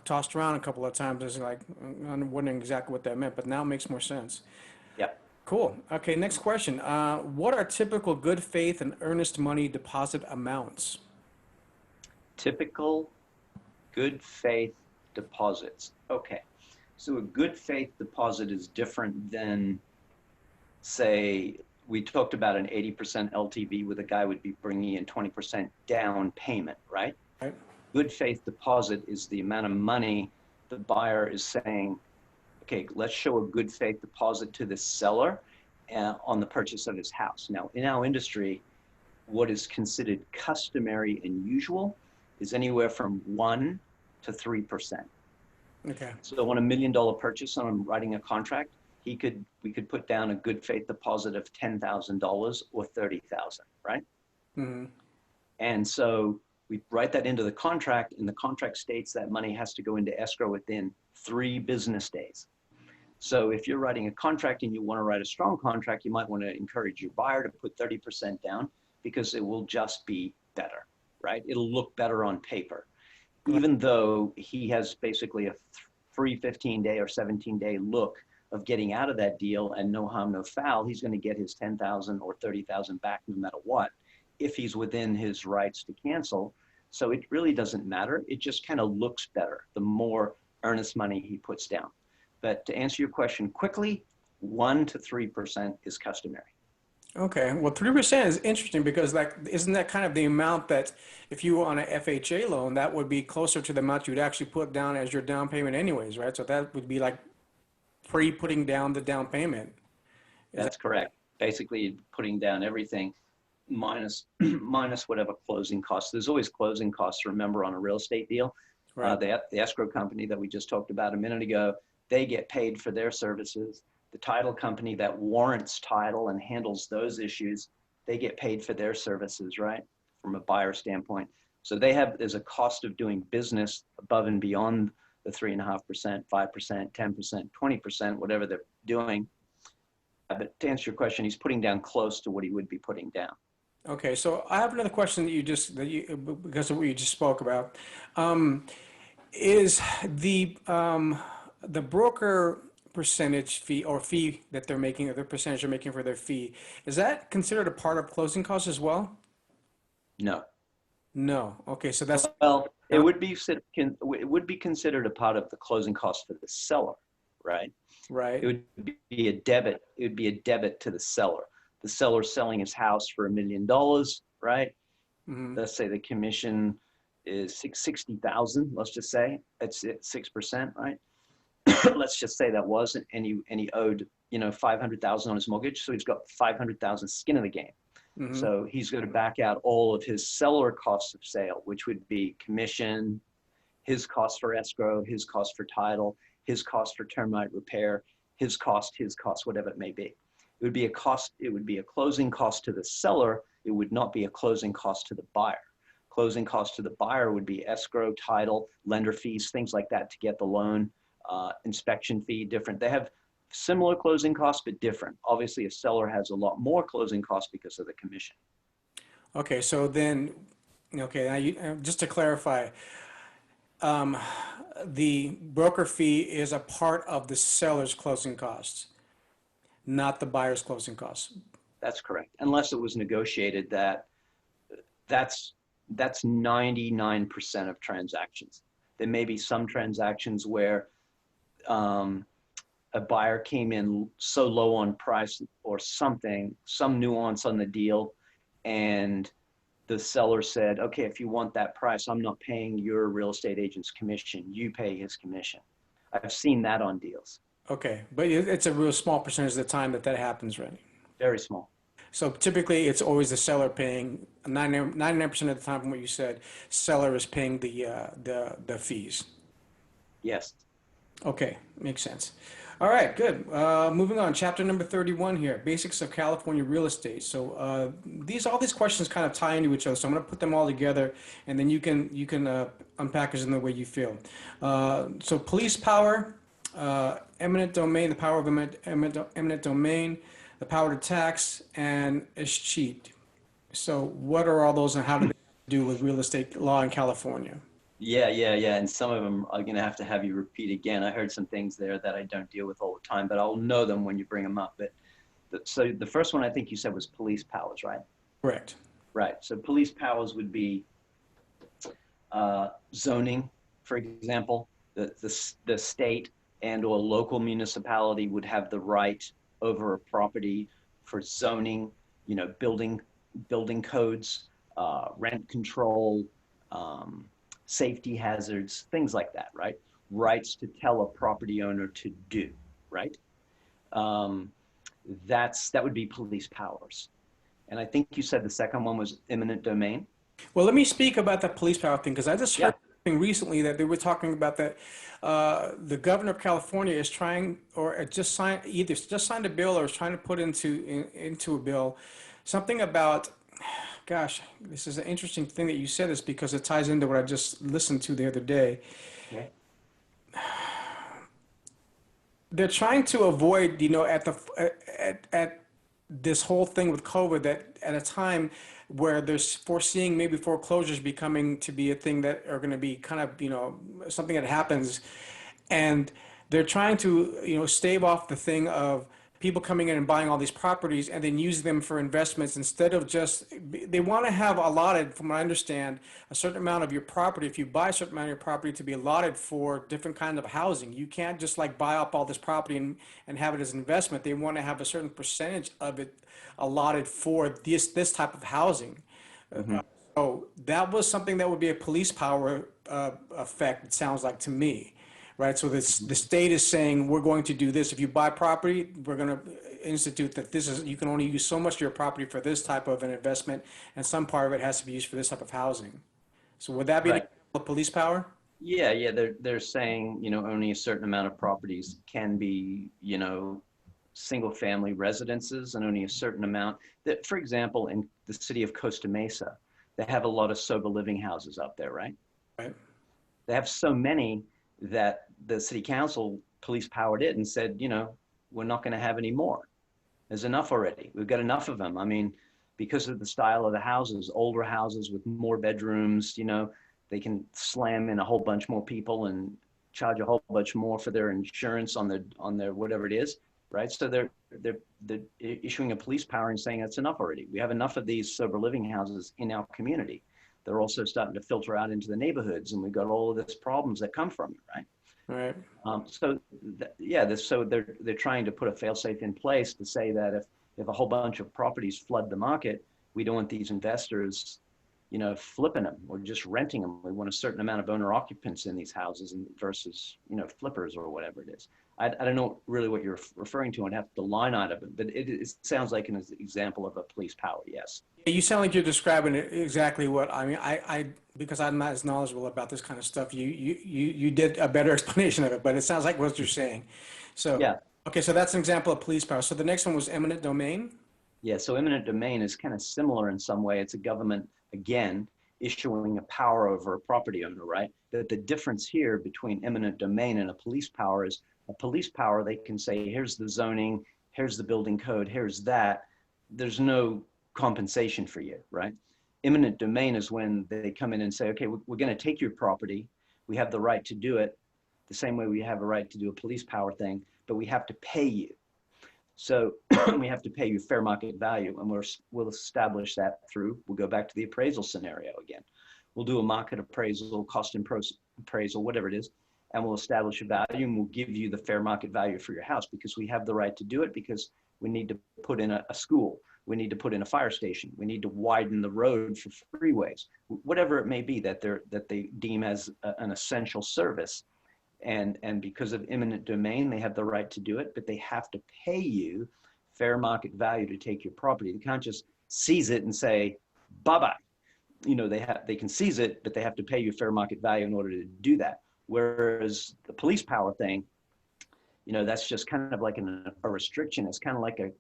tossed around a couple of times. It's like I'm wondering exactly what that meant, but now it makes more sense. Yep. Cool. Okay, next question. What are typical good faith and earnest money deposit amounts? Typical good faith deposits. Okay. So a good faith deposit is different than, say, we talked about an 80% LTV where the guy would be bringing in 20% down payment, right? Right? Good faith deposit is the amount of money the buyer is saying, okay, let's show a good faith deposit to the seller on the purchase of his house. Now, in our industry, what is considered customary and usual is anywhere from 1 to 3%. Okay. So on $1 million purchase, on writing a contract, we could put down a good faith deposit of $10,000 or $30,000, right? Mm-hmm. And so we write that into the contract, and the contract states that money has to go into escrow within 3 business days. So if you're writing a contract and you want to write a strong contract, you might want to encourage your buyer to put 30% down because it will just be better, right? It'll look better on paper. Right. Even though he has basically a free 15-day or 17-day look of getting out of that deal and no harm, no foul, he's going to get his 10,000 or 30,000 back no matter what, if he's within his rights to cancel. So it really doesn't matter. It just kind of looks better the more earnest money he puts down. But to answer your question quickly, 1 to 3% is customary. Okay. Well, 3% is interesting because like isn't that kind of the amount that if you were on a FHA loan, that would be closer to the amount you'd actually put down as your down payment anyways, right? So that would be like pre-putting down the down payment. Is that That's correct. Basically putting down everything minus minus whatever closing costs. There's always closing costs, remember, on a real estate deal. right? The escrow company that we just talked about a minute ago, they get paid for their services. The title company that warrants title and handles those issues, they get paid for their services, right? From a buyer standpoint. So there's a cost of doing business above and beyond the 3.5%, 5%, 10%, 20%, whatever they're doing. But to answer your question, he's putting down close to what he would be putting down. Okay, so I have another question because of what you just spoke about. Um, is the broker percentage fee or fee that they're making, or the percentage they're making for their fee, is that considered a part of closing costs as well? No. No. Okay, so that's Well, it would be considered a part of the closing cost for the seller, right? It right. would be a debit. It would be a debit to the seller. The seller's selling his house for $1 million, right? Hmm. Let's say the commission is 60,000. Let's just say it's 6%, right? Let's just say that wasn't, and he owed 500,000 on his mortgage, so he's got 500,000 skin in the game. Hmm. So he's going to back out all of his seller costs of sale, which would be commission, his cost for escrow, his cost for title, his cost for termite repair, his cost, whatever it may be. It would be a cost. It would be a closing cost to the seller. It would not be a closing cost to the buyer. Closing costs to the buyer would be escrow, title, lender fees, things like that to get the loan. Inspection fee, different. They have similar closing costs, but different. Obviously, a seller has a lot more closing costs because of the commission. Okay, so then, okay, now just to clarify, um, the broker fee is a part of the seller's closing costs, not the buyer's closing costs. That's correct. Unless it was negotiated that that's 99% of transactions. There may be some transactions where a buyer came in so low on price or something, some nuance on the deal, and the seller said, okay, if you want that price, I'm not paying your real estate agent's commission. You pay his commission. I've seen that on deals. Okay, but it's a real small percentage of the time that happens, right? Very small. So typically, it's always the seller paying 99% of the time, from what you said, seller is paying the fees. Yes. Okay, makes sense. All right, good. Moving on, chapter number 31 here, basics of California real estate. So all these questions kind of tie into each other. So I'm going to put them all together, and then you can unpackage them the way you feel. So police power, eminent domain, the power of eminent domain, the power to tax, and escheat. So what are all those, and how do they do with real estate law in California? Yeah. And some of them I'm going to have you repeat again. I heard some things there that I don't deal with all the time, but I'll know them when you bring them up. But so the first one I think you said was police powers, right? Correct. Right. So police powers would be zoning, for example. The state and or local municipality would have the right over a property for zoning, building codes, rent control, safety hazards, things like that, right? Rights to tell a property owner to do, right? That would be police powers. And I think you said the second one was eminent domain. Well, let me speak about that police power thing, because I just heard Yeah. recently that they were talking about that the governor of California is trying, or just signed a bill, or is trying to put into a bill something about. Gosh, this is an interesting thing that you said this, because it ties into what I just listened to the other day. Okay. They're trying to avoid, at this whole thing with COVID, that at a time where there's foreseeing maybe foreclosures becoming to be a thing that are going to be kind of, something that happens. And they're trying to, stave off the thing of people coming in and buying all these properties and then use them for investments, instead of they want to have allotted, from what I understand, a certain amount of your property. If you buy a certain amount of your property, to be allotted for different kinds of housing. You can't just like buy up all this property and have it as an investment. They want to have a certain percentage of it allotted for this type of housing. Mm-hmm. So that was something that would be a police power effect, it sounds like to me. Right, so the state is saying, we're going to do this. If you buy property, we're going to institute that you can only use so much of your property for this type of an investment, and some part of it has to be used for this type of housing. So would that be Right. the police power? Yeah. They're saying, only a certain amount of properties can be, single family residences, and only a certain amount that, for example, in the city of Costa Mesa, they have a lot of sober living houses up there, right? Right. They have so many that the city council police powered it and said, we're not going to have any more. There's enough already. We've got enough of them. I mean, because of the style of the houses, older houses with more bedrooms, they can slam in a whole bunch more people and charge a whole bunch more for their insurance on their whatever it is, right? So they're issuing a police power and saying that's enough already. We have enough of these sober living houses in our community. They're also starting to filter out into the neighborhoods, and we've got all of these problems that come from it, right? Right. So they're trying to put a fail-safe in place to say that if a whole bunch of properties flood the market, we don't want these investors, flipping them or just renting them. We want a certain amount of owner occupants in these houses versus, flippers or whatever it is. I don't know really what you're referring to and have the line out of it, but it sounds like an example of a police power, yes. You sound like you're describing exactly what I mean. I because I'm not as knowledgeable about this kind of stuff. You did a better explanation of it, but it sounds like what you're saying. So Yeah. Okay, so that's an example of police power. So the next one was eminent domain. Yeah, so eminent domain is kind of similar in some way. It's a government, again, issuing a power over a property owner, right? The difference here between eminent domain and a police power is a police power, they can say, here's the zoning, here's the building code, here's that. There's no compensation for you, right? Eminent domain is when they come in and say, okay, we're going to take your property. We have the right to do it the same way we have a right to do a police power thing, but we have to pay you. So we have to pay you fair market value, and we'll establish that through, we'll go back to the appraisal scenario again. We'll do a market appraisal, cost appraisal, whatever it is, and we'll establish a value, and we'll give you the fair market value for your house because we have the right to do it, because we need to put in a school. We need to put in a fire station. We need to widen the road for freeways, whatever it may be that they deem as an essential service. And because of eminent domain, they have the right to do it, but they have to pay you fair market value to take your property. They can't just seize it and say, bye-bye. You know, they can seize it, but they have to pay you fair market value in order to do that. Whereas the police power thing, you know, that's just kind of like a restriction. It's kind of like a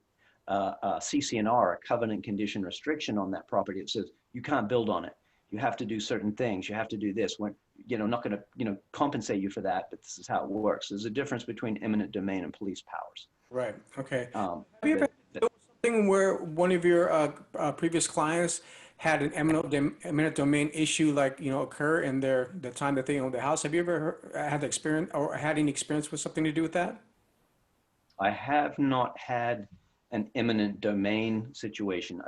CC&R, a covenant condition restriction on that property. It says you can't build on it. You have to do certain things. You have to do this. When, you know, not going to, you know, compensate you for that, but this is how it works. There's a difference between eminent domain and police powers. Right. Okay. Um, Have you ever had something where one of your previous clients had an eminent domain issue, like, you know, occur in the time that they owned the house? Have you ever had the experience or had any experience with something to do with that? I have not had an eminent domain situation.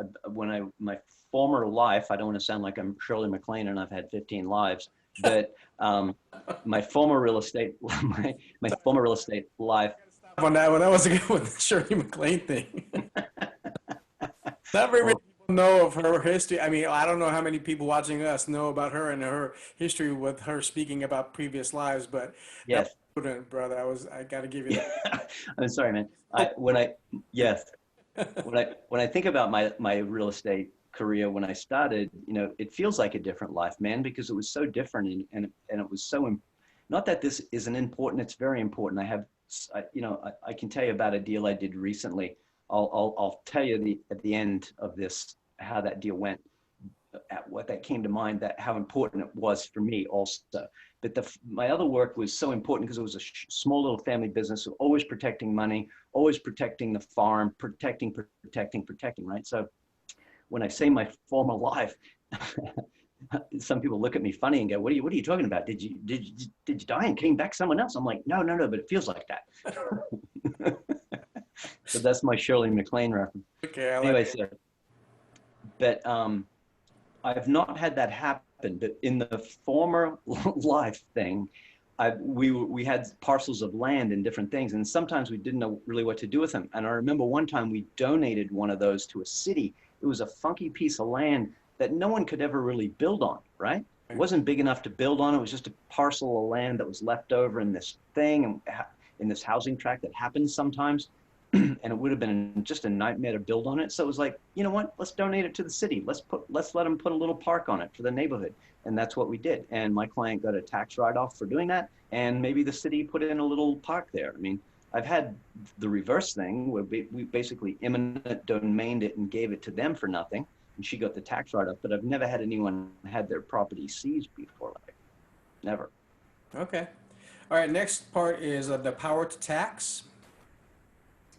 My former life, I don't want to sound like I'm Shirley MacLaine and I've had 15 lives, but my former real estate, my former real estate life. On that one, that was a good one, the Shirley MacLaine thing. Not very many people know of her history. I mean, I don't know how many people watching us know about her and her history with her speaking about previous lives, but Yes. that was, brother, I got to give you that. I'm sorry, man. Yes. When I think about my real estate career, when I started, you know, it feels like a different life, man, because it was so different, and it was so, not that this isn't important, it's very important. I can tell you about a deal I did recently. I'll tell you at the end of this how that deal went, what that came to mind, that how important it was for me also. But my other work was so important because it was a small little family business, so always protecting money, always protecting the farm, protecting, right? So when I say my former life, some people look at me funny and go, what are you talking about? Did you die and came back someone else? I'm like, no, but it feels like that. So that's my Shirley MacLaine reference. Okay. Anyway, so, but I've not had that happen, but in the former life thing, we had parcels of land and different things, and sometimes we didn't know really what to do with them. And I remember one time we donated one of those to a city. It was a funky piece of land that no one could ever really build on, right? It wasn't big enough to build on. It was just a parcel of land that was left over in this thing, and in this housing tract that happens sometimes. And it would have been just a nightmare to build on it. So it was like, you know what, let's donate it to the city. Let's let them put a little park on it for the neighborhood. And that's what we did. And my client got a tax write-off for doing that. And maybe the city put in a little park there. I mean, I've had the reverse thing where we basically eminent domained it and gave it to them for nothing. And she got the tax write-off, but I've never had anyone had their property seized before, like, never. Okay. All right. Next part is the power to tax.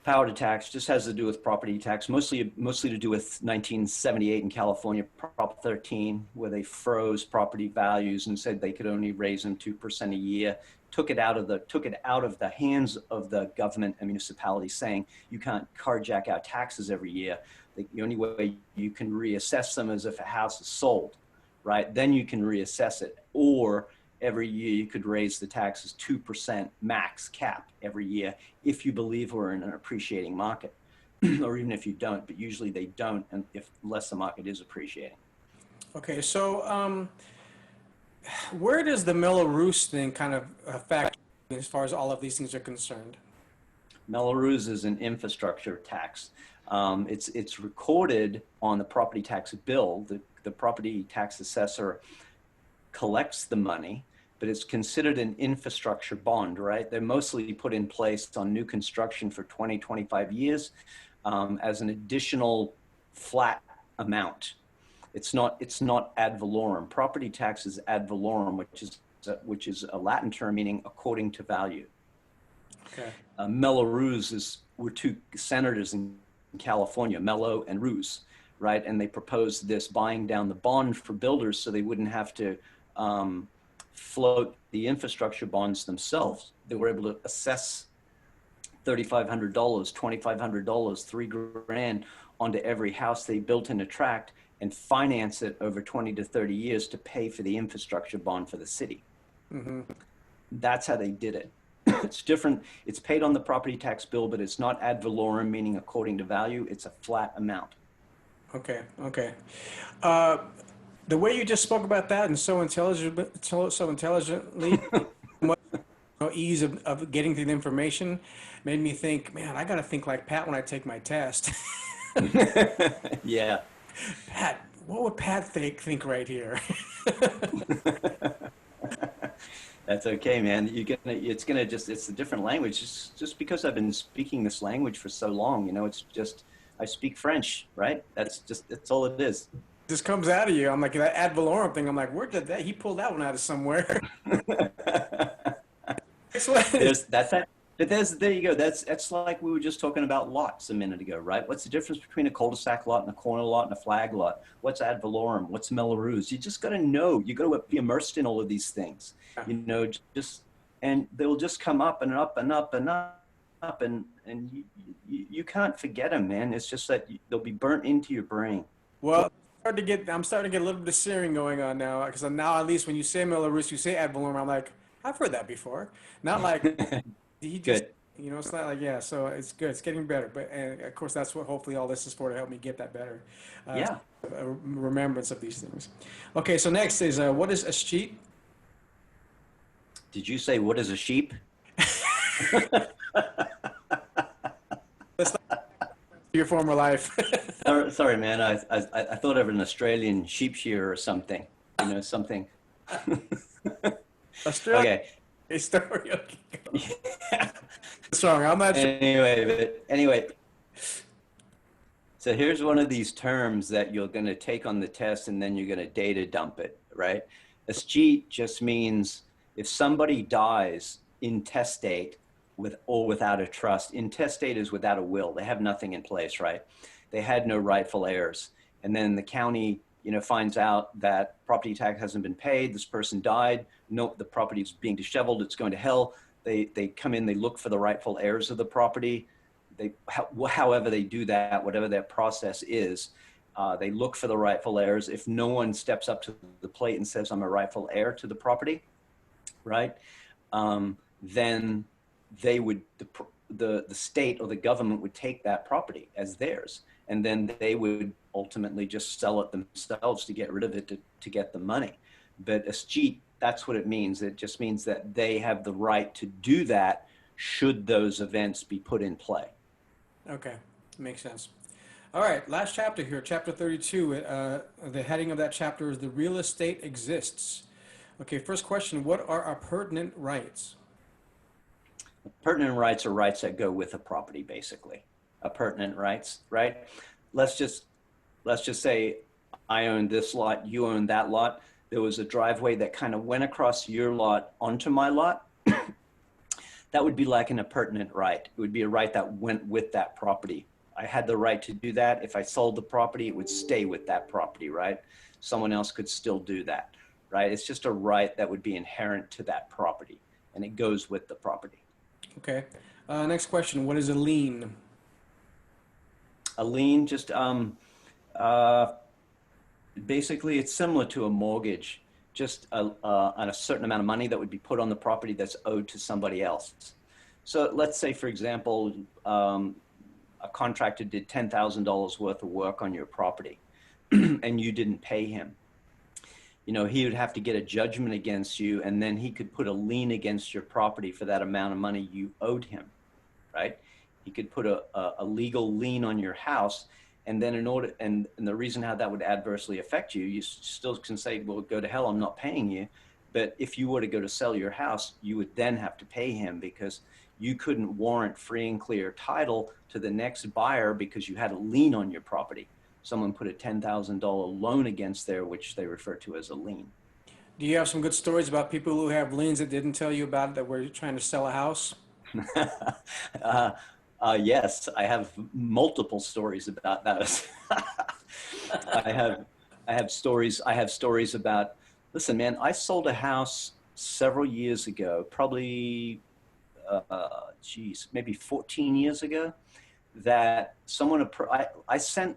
Power to tax just has to do with property tax, mostly to do with 1978 in California, Prop 13, where they froze property values and said they could only raise them 2% a year. Took it out of the hands of the government and municipalities, saying you can't carjack our taxes every year. The only way you can reassess them is if a house is sold, right? Then you can reassess it, or every year you could raise the taxes 2% max cap every year if you believe we're in an appreciating market, or even if you don't, but usually they don't, and unless the market is appreciating. Okay, so where does the Mello-Roos thing kind of affect as far as all of these things are concerned? Mello-Roos is an infrastructure tax. It's recorded on the property tax bill. The property tax assessor collects the money, but it's considered an infrastructure bond, right? They're mostly put in place on new construction for 20, 25 years as an additional flat amount. It's not ad valorem. Property tax is ad valorem, which is a Latin term meaning according to value. Okay. Mello-Roos were two senators in California, Mello and Roos, right? And they proposed this buying down the bond for builders so they wouldn't have to float the infrastructure bonds themselves. They were able to assess $3,500, $2,500, $3,000 onto every house they built in a tract and finance it over 20 to 30 years to pay for the infrastructure bond for the city. Mm-hmm. That's how they did it. It's different. It's paid on the property tax bill, but it's not ad valorem, meaning according to value. It's a flat amount. Okay. Okay. The way you just spoke about that and so intelligently, ease of getting to the information made me think, man, I got to think like Pat when I take my test. Yeah. Pat, what would Pat think right here? That's okay, man. It's a different language. Just because I've been speaking this language for so long, it's just, I speak French, right? That's all it is. This comes out of you. I'm like, that ad valorem thing. I'm like, where did he pulled that one out of somewhere? There you go. That's like we were just talking about lots a minute ago, right? What's the difference between a cul-de-sac lot and a corner lot and a flag lot? What's ad valorem? What's Mello-Roos? You just got to know. You got to be immersed in all of these things, and they'll just come up and up and up and up, and you can't forget them, man. It's just that they'll be burnt into your brain. Well, I'm starting to get a little bit of searing going on now, because now at least when you say Mello-Roos, you say ad valorem. I'm like, I've heard that before. Not like he just, Good. it's not like, yeah. So it's good. It's getting better. But and of course, that's what hopefully all this is for, to help me get that better. Yeah. A remembrance of these things. Okay. So next is what is a sheet? Did you say what is a sheep? Let's your former life. Sorry, man. I thought of an Australian sheep shearer or something. Something. Australia. Okay. A story. Okay. Strong. I'm not sure. Anyway. So here's one of these terms that you're going to take on the test, and then you're going to data dump it, right? Escheat just means if somebody dies intestate with or without a trust. Intestate is without a will. They have nothing in place, right? They had no rightful heirs. And then the county, finds out that property tax hasn't been paid. This person died. No, the property is being disheveled. It's going to hell. They come in, they look for the rightful heirs of the property. However they do that, whatever their process is, they look for the rightful heirs. If no one steps up to the plate and says, I'm a rightful heir to the property, right? Then they would, the state or the government would take that property as theirs. And then they would ultimately just sell it themselves to get rid of it to get the money. But escheat, that's what it means. It just means that they have the right to do that should those events be put in play. Okay, makes sense. All right, last chapter here, chapter 32. The heading of that chapter is The Real Estate Exists. Okay, first question, what are our pertinent rights? Pertinent rights are rights that go with a property, basically. Pertinent rights, right? Let's just say I own this lot, you own that lot. There was a driveway that kind of went across your lot onto my lot. That would be like an appurtenant right. It would be a right that went with that property. I had the right to do that. If I sold the property, it would stay with that property, right? Someone else could still do that, right? It's just a right that would be inherent to that property, and it goes with the property. Okay. Next question, what is a lien? A lien, just basically it's similar to a mortgage, just on a certain amount of money that would be put on the property that's owed to somebody else. So let's say, for example, a contractor did $10,000 worth of work on your property and you didn't pay him. He would have to get a judgment against you, and then he could put a lien against your property for that amount of money you owed him, right? He could put a legal lien on your house, and then and the reason how that would adversely affect you, you still can say, well, go to hell, I'm not paying you. But if you were to go to sell your house, you would then have to pay him because you couldn't warrant free and clear title to the next buyer because you had a lien on your property. someone put a $10,000 loan against there, which they refer to as a lien. Do you have some good stories about people who have liens that didn't tell you about it that were trying to sell a house? uh, yes, I have multiple stories about those. I have, I have stories about, listen, man, I sold a house several years ago, probably, geez, maybe 14 years ago, that someone, I sent,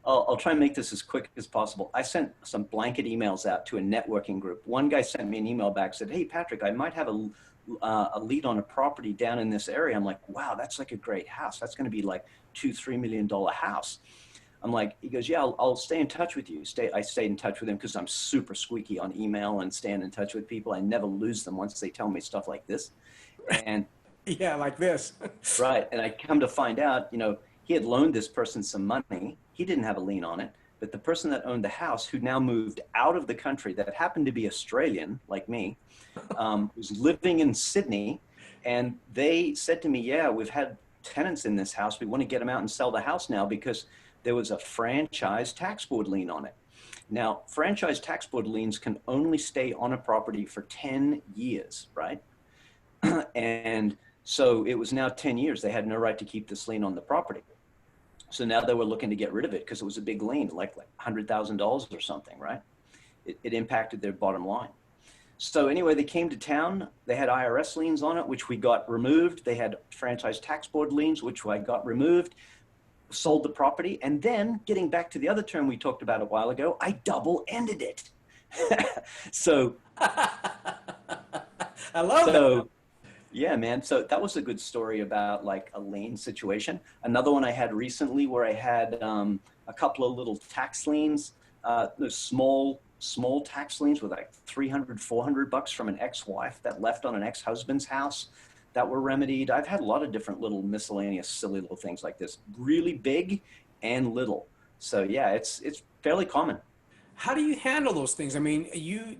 I'll try and make this as quick as possible. I sent some blanket emails out to a networking group. One guy sent me an email back, said, "Hey, Patrick, I might have a lead on a property down in this area." I'm like, "Wow, that's like a great house. That's going to be like $2-3 million house." I'm like, he goes, "Yeah, I'll stay in touch with you." I stayed in touch with him because I'm super squeaky on email and staying in touch with people. I never lose them once they tell me stuff like this. And Yeah, like this. right. And I come to find out, he had loaned this person some money. He didn't have a lien on it. But the person that owned the house, who now moved out of the country, that happened to be Australian, like me, was living in Sydney. And they said to me, "Yeah, we've had tenants in this house. We want to get them out and sell the house now because there was a franchise tax board lien on it." Now, franchise tax board liens can only stay on a property for 10 years, right? And so it was now 10 years. They had no right to keep this lien on the property. So now they were looking to get rid of it because it was a big lien, like $100,000 or something, right? It impacted their bottom line. So anyway, they came to town. They had IRS liens on it, which we got removed. They had franchise tax board liens, which I got removed, sold the property. And then getting back to the other term we talked about a while ago, I double-ended it. So, I love that. so yeah, man. So that was a good story about like a lien situation. Another one I had recently where I had a couple of little tax liens, small tax liens with like 300, $400 from an ex-wife that left on an ex-husband's house that were remedied. I've had a lot of different little miscellaneous, silly little things like this, really big and little. So yeah, it's fairly common. How do you handle those things? I mean,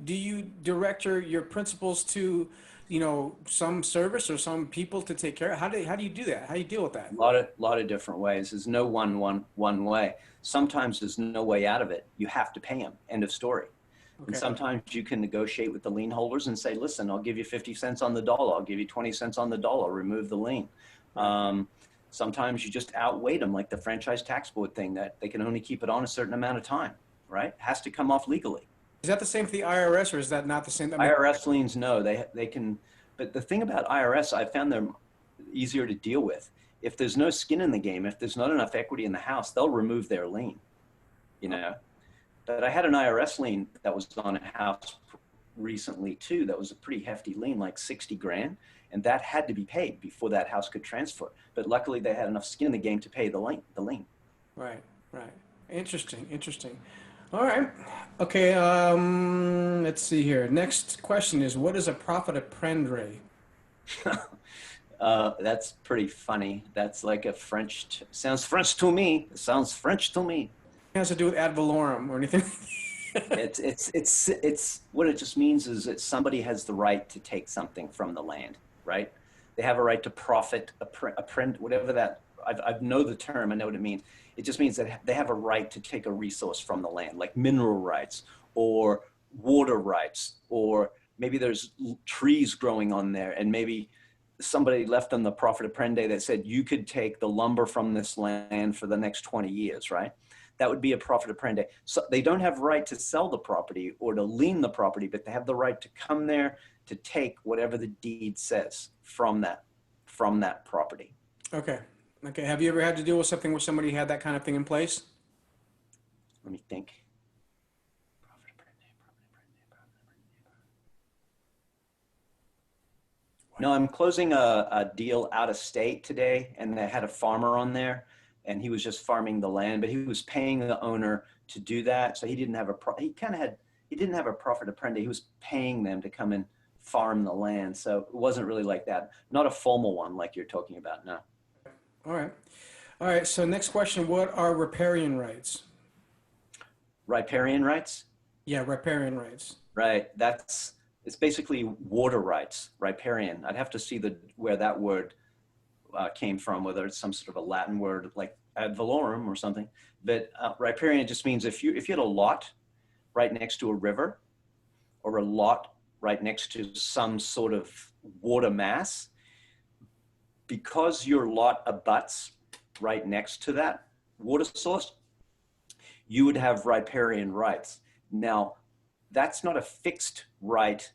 do you direct your principals to, some service or some people to take care of? How do you do that? How do you deal with that? Lot of different ways. There's no one way. Sometimes there's no way out of it. You have to pay them. End of story. And Okay. sometimes you can negotiate with the lien holders and say, "Listen, I'll give you 50 cents on the dollar. I'll give you 20 cents on the dollar. Remove the lien." Sometimes you just outweigh them, like the franchise tax board thing, that they can only keep it on a certain amount of time, right? Has to come off legally. Is that the same for the IRS, or is that not the same? I mean, IRS liens, no, they can, but the thing about IRS, I found them easier to deal with. If there's no skin in the game, if there's not enough equity in the house, they'll remove their lien, you know. But I had an IRS lien that was on a house recently too. That was a pretty hefty lien, like 60 grand, and that had to be paid before that house could transfer. But luckily, they had enough skin in the game to pay the lien. right, right. Interesting, interesting. All right. Okay, let's see here. Next question is, what is a profit apprendre? That's pretty funny. That's like a sounds French to me. It sounds French to me. It has to do with ad valorem or anything? It's what it just means is that somebody has the right to take something from the land, right? They have a right to profit, whatever that, I know the term, I know what it means. It just means that they have a right to take a resource from the land, like mineral rights or water rights, or maybe there's trees growing on there, and maybe somebody left them the profit apprende that said you could take the lumber from this land for the next 20 years, right? That would be a profit apprende. So they don't have right to sell the property or to lien the property, but they have the right to come there to take whatever the deed says from that property. Okay. Okay. Have you ever had to deal with something where somebody had that kind of thing in place? Let me think. No, I'm closing a deal out of state today, and they had a farmer on there, and he was just farming the land, but he was paying the owner to do that. So he didn't have he didn't have a profit apprende. He was paying them to come and farm the land. So it wasn't really like that. Not a formal one like you're talking about. No. All right. All right. So next question, what are riparian rights? Riparian rights? Yeah, riparian rights. Right. It's basically water rights, riparian. I'd have to see where that word came from, whether it's some sort of a Latin word like ad valorem or something. But riparian just means if you had a lot right next to a river or a lot right next to some sort of water mass, because your lot abuts right next to that water source, you would have riparian rights. Now, that's not a fixed right.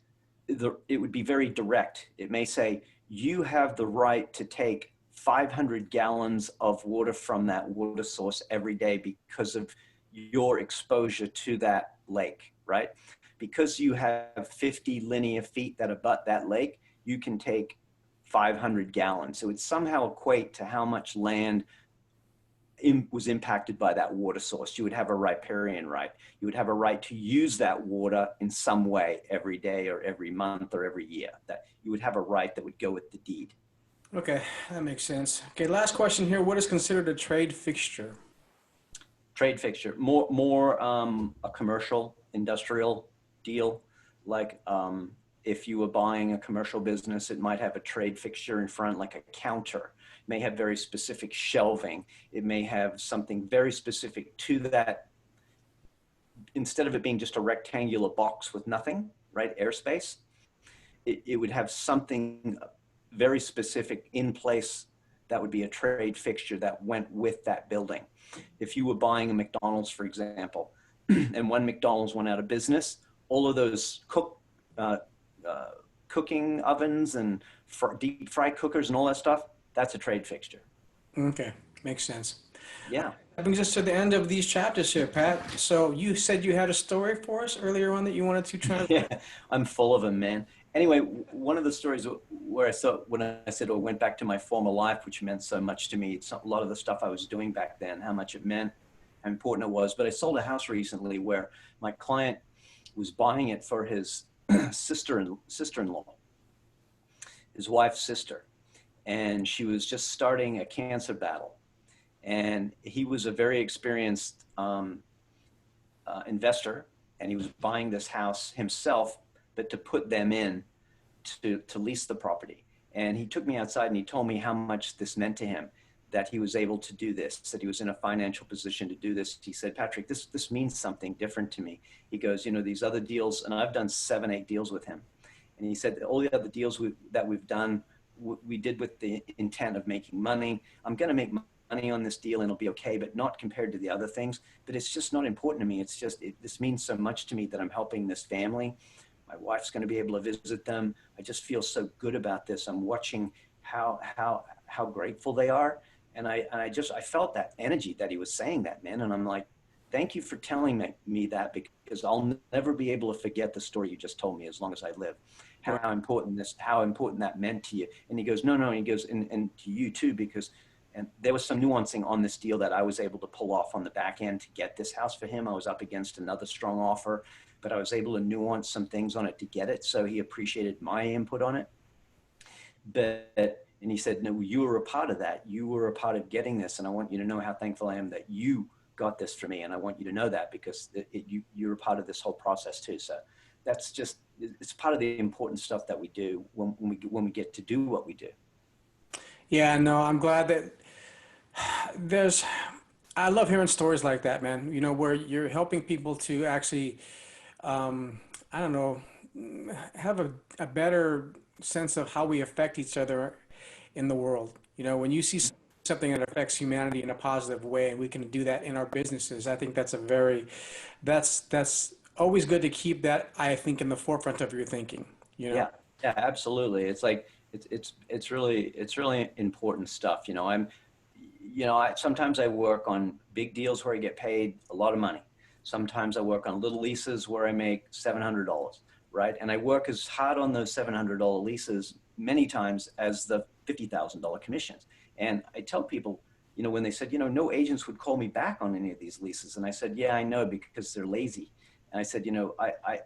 It would be very direct. It may say, you have the right to take 500 gallons of water from that water source every day because of your exposure to that lake, right? Because you have 50 linear feet that abut that lake, you can take 500 gallons. So it somehow equate to how much land was impacted by that water source. You would have a riparian right. You would have a right to use that water in some way every day or every month or every year. That you would have a right that would go with the deed. Okay, that makes sense. Okay, last question here. What is considered a trade fixture? Trade fixture, more a commercial, industrial deal. Like if you were buying a commercial business, it might have a trade fixture in front, like a counter. It may have very specific shelving. It may have something very specific to that. Instead of it being just a rectangular box with nothing, right, airspace, it would have something very specific in place that would be a trade fixture that went with that building. If you were buying a McDonald's, for example, and one McDonald's went out of business, all of those cooking ovens and deep fry cookers and all that stuff, that's a trade fixture. Okay, makes sense. Yeah. That brings us to the end of these chapters here, Pat. So you said you had a story for us earlier on that you wanted to try. Yeah, I'm full of them, man. Anyway, one of the stories where when I said I went back to my former life, which meant so much to me, it's a lot of the stuff I was doing back then, how much it meant, how important it was. But I sold a house recently where my client was buying it for his sister-in-law, his wife's sister. And she was just starting a cancer battle. And he was a very experienced investor, and he was buying this house himself, but to put them in to lease the property. And he took me outside and he told me how much this meant to him, that he was able to do this, that he was in a financial position to do this. He said, Patrick, this means something different to me. He goes, you know, these other deals, and I've done 7-8 deals with him. And he said, all the other deals that we've done, we did with the intent of making money. I'm going to make money on this deal and it'll be okay, but not compared to the other things. But it's just not important to me. It's just, this means so much to me that I'm helping this family. My wife's going to be able to visit them. I just feel so good about this. I'm watching how grateful they are. And I felt that energy that he was saying that, man. And I'm like, thank you for telling me that, because I'll never be able to forget the story you just told me as long as I live. How important that meant to you. And he goes, no, and he goes, and to you too, because, and there was some nuancing on this deal that I was able to pull off on the back end to get this house for him. I was up against another strong offer, but I was able to nuance some things on it to get it. So he appreciated my input on it. And he said, no, you were a part of that. You were a part of getting this. And I want you to know how thankful I am that you got this for me. And I want you to know that, because you're a part of this whole process too. So that's just, it's part of the important stuff that we do when we get to do what we do. Yeah, no, I'm glad that I love hearing stories like that, man. You know, where you're helping people to actually, I don't know, have a better sense of how we affect each other in the world. You know, when you see something that affects humanity in a positive way, and we can do that in our businesses, I think that's that's always good to keep that, I think, in the forefront of your thinking, you know? Yeah, absolutely. It's like, it's really important stuff. You know, sometimes I work on big deals where I get paid a lot of money. Sometimes I work on little leases where I make $700, right? And I work as hard on those $700 leases many times as the $50,000 commissions. And I tell people, you know, when they said, you know, no agents would call me back on any of these leases. And I said, yeah, I know, because they're lazy. And I said, you know,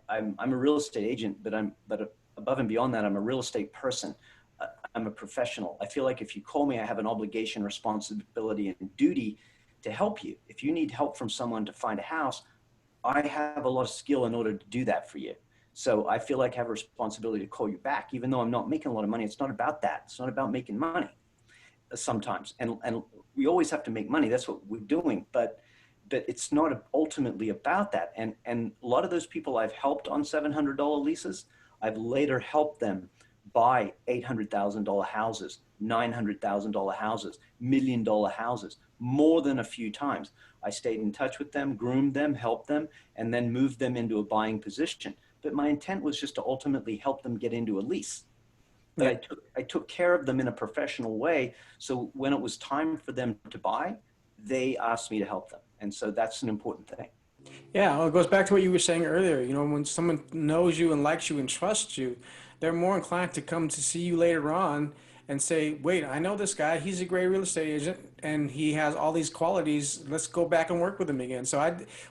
I'm a real estate agent, but above and beyond that, I'm a real estate person. I'm a professional. I feel like if you call me, I have an obligation, responsibility, and duty to help you. If you need help from someone to find a house, I have a lot of skill in order to do that for you. So I feel like I have a responsibility to call you back, even though I'm not making a lot of money. It's not about that. It's not about making money. sometimes, and we always have to make money. That's what we're doing, but it's not ultimately about that. And a lot of those people I've helped on $700 leases, I've later helped them buy $800,000 houses, $900,000 houses, $1 million houses, more than a few times. I stayed in touch with them, groomed them, helped them, and then moved them into a buying position. But my intent was just to ultimately help them get into a lease. But Yeah. I took care of them in a professional way. So when it was time for them to buy, they asked me to help them. And so that's an important thing. Yeah, well, it goes back to what you were saying earlier. You know, when someone knows you and likes you and trusts you, they're more inclined to come to see you later on and say, "Wait, I know this guy. He's a great real estate agent, and he has all these qualities. Let's go back and work with him again." So,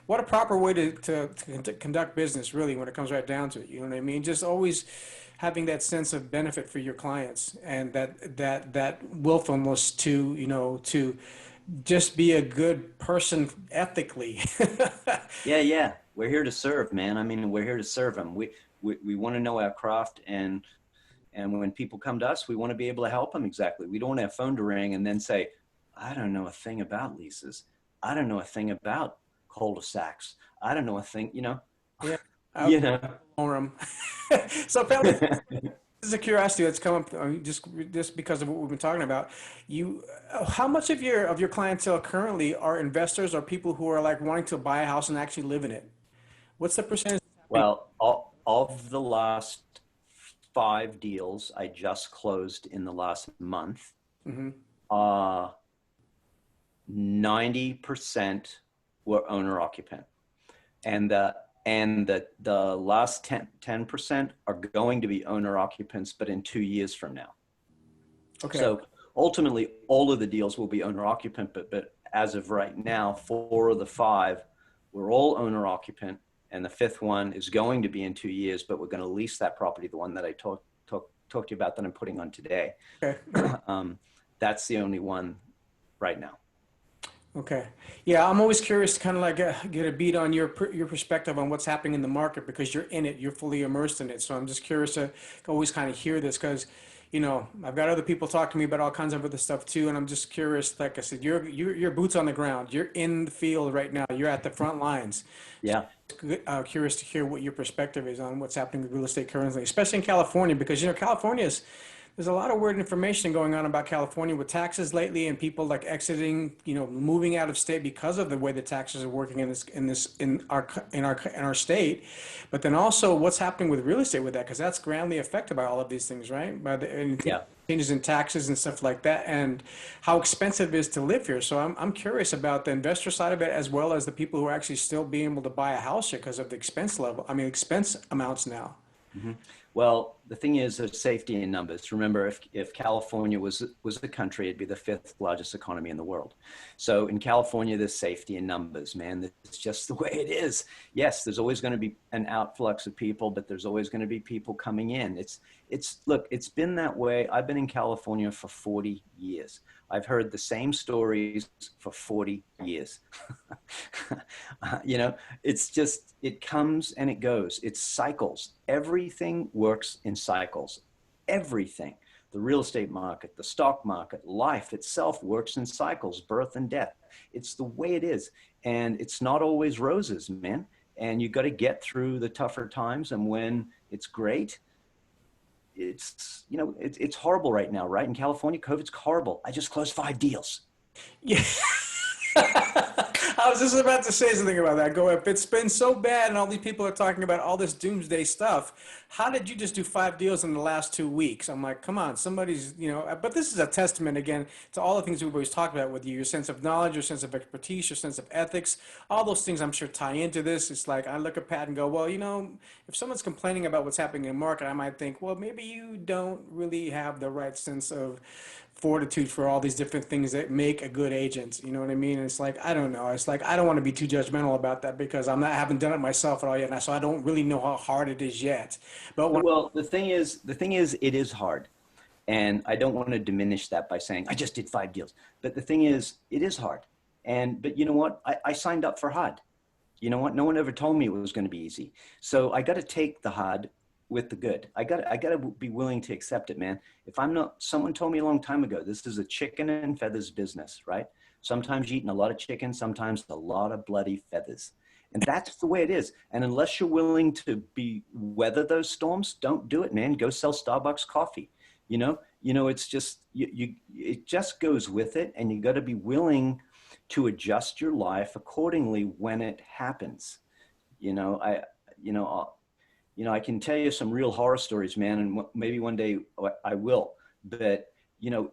what a proper way to conduct business, really, when it comes right down to it. You know what I mean? Just always having that sense of benefit for your clients and that willfulness to, you know, to just be a good person ethically. Yeah, yeah. We're here to serve, man. I mean, we're here to serve them. We want to know our craft, and when people come to us, we want to be able to help them. Exactly. We don't want our phone to ring and then say, I don't know a thing about leases. I don't know a thing about cul-de-sacs. I don't know a thing, Yeah, I you know. Orem. So, Pat, this is a curiosity that's come up just because of what we've been talking about. You, how much of your clientele currently are investors or people who are like wanting to buy a house and actually live in it? What's the percentage that's happening? Well, all of the last 5 deals I just closed in the last month, Hmm. uh, 90% were owner occupant. And the last 10% are going to be owner occupants, but in 2 years from now. Okay. So ultimately, all of the deals will be owner occupant, but as of right now, 4 of the 5 were all owner occupant, and the fifth one is going to be in 2 years, but we're going to lease that property, the one that I talked to you about that I'm putting on today. Okay. um, that's the only one right now. Okay. Yeah, I'm always curious to kind of like get a beat on your perspective on what's happening in the market because you're in it, you're fully immersed in it. So I'm just curious to always kind of hear this because, you know, I've got other people talk to me about all kinds of other stuff too, and I'm just curious. Like I said, you're boots on the ground. You're in the field right now. You're at the front lines. Yeah. Curious to hear what your perspective is on what's happening with real estate currently, especially in California, because you know California is there's a lot of weird information going on about California with taxes lately, and people like exiting, you know, moving out of state because of the way the taxes are working in our state. But then also what's happening with real estate with that, because that's grandly affected by all of these things, right? By the Yeah. changes in taxes and stuff like that, and how expensive it is to live here. So I'm curious about the investor side of it as well as the people who are actually still being able to buy a house here because of the expense level. I mean, expense amounts now. Hmm. Well, the thing is, there's safety in numbers. Remember, if California was a country, it'd be the fifth largest economy in the world. So in California, there's safety in numbers, man. It's just the way it is. Yes, there's always going to be an outflux of people, but there's always going to be people coming in. Look, it's been that way. I've been in California for 40 years. I've heard the same stories for 40 years. You know, it's just, it comes and it goes. It's cycles. Everything works in cycles. Everything. The real estate market, the stock market, life itself works in cycles, birth and death. It's the way it is. And it's not always roses, man. And you got to get through the tougher times. And when it's great, it's horrible right now, right? In California, COVID's horrible. I just closed 5 deals. Yeah. I was just about to say something about that. Go, if it's been so bad and all these people are talking about all this doomsday stuff, how did you just do 5 deals in the last 2 weeks? I'm like, come on, somebody's, you know, but this is a testament again to all the things we've always talked about with you, your sense of knowledge, your sense of expertise, your sense of ethics, all those things I'm sure tie into this. It's like, I look at Pat and go, well, you know, if someone's complaining about what's happening in the market, I might think, well, maybe you don't really have the right sense of fortitude for all these different things that make a good agent. You know what I mean? And it's like, I don't know. It's like, I don't want to be too judgmental about that because I haven't done it myself at all yet. So I don't really know how hard it is yet. But when, Well, the thing is, it is hard. And I don't want to diminish that by saying I just did 5 deals. But the thing is, it is hard. But you know what? I signed up for hard. You know what? No one ever told me it was going to be easy. So I got to take the hard with the good. I gotta be willing to accept it, man. If I'm not, someone told me a long time ago, this is a chicken and feathers business, right? Sometimes you're eating a lot of chicken, sometimes a lot of bloody feathers. And that's the way it is. And unless you're willing to weather those storms, don't do it, man. Go sell Starbucks coffee. It's just, it just goes with it. And you got to be willing to adjust your life accordingly when it happens. I can tell you some real horror stories, man. And maybe one day I will, but you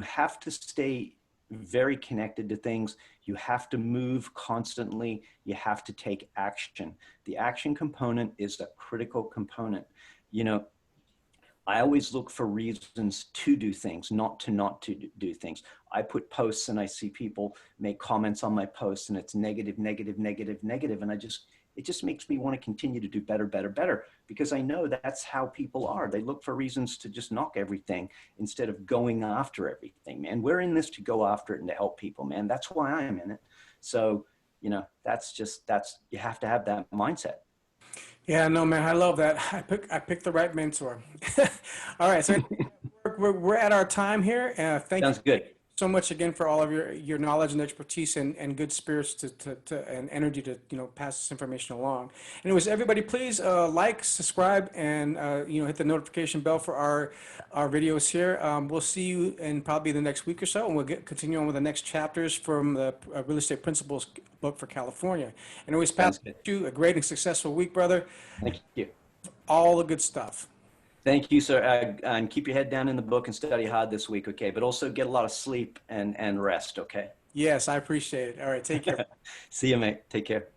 have to stay very connected to things. You have to move constantly. You have to take action. The action component is a critical component. I always look for reasons to do things, not to do things. I put posts and I see people make comments on my posts and it's negative, negative, negative, negative. And it just makes me want to continue to do better, better, better, because I know that's how people are. They look for reasons to just knock everything instead of going after everything, man. We're in this to go after it and to help people, man. That's why I'm in it. So, you have to have that mindset. Yeah, no, man, I love that. I picked the right mentor. All right, so we're at our time here. Thank you Sounds good. so much again for all of your knowledge and expertise and good spirits and energy to pass this information along. Anyways, everybody, please like, subscribe, and hit the notification bell for our videos here. We'll see you in probably the next week or so, and we'll continue on with the next chapters from the Real Estate Principles book for California. And always, Pat, you a great and successful week, brother. Thank you. All the good stuff. Thank you, sir. And keep your head down in the book and study hard this week, okay? But also get a lot of sleep and rest, okay? Yes, I appreciate it. All right, take care. See you, mate. Take care.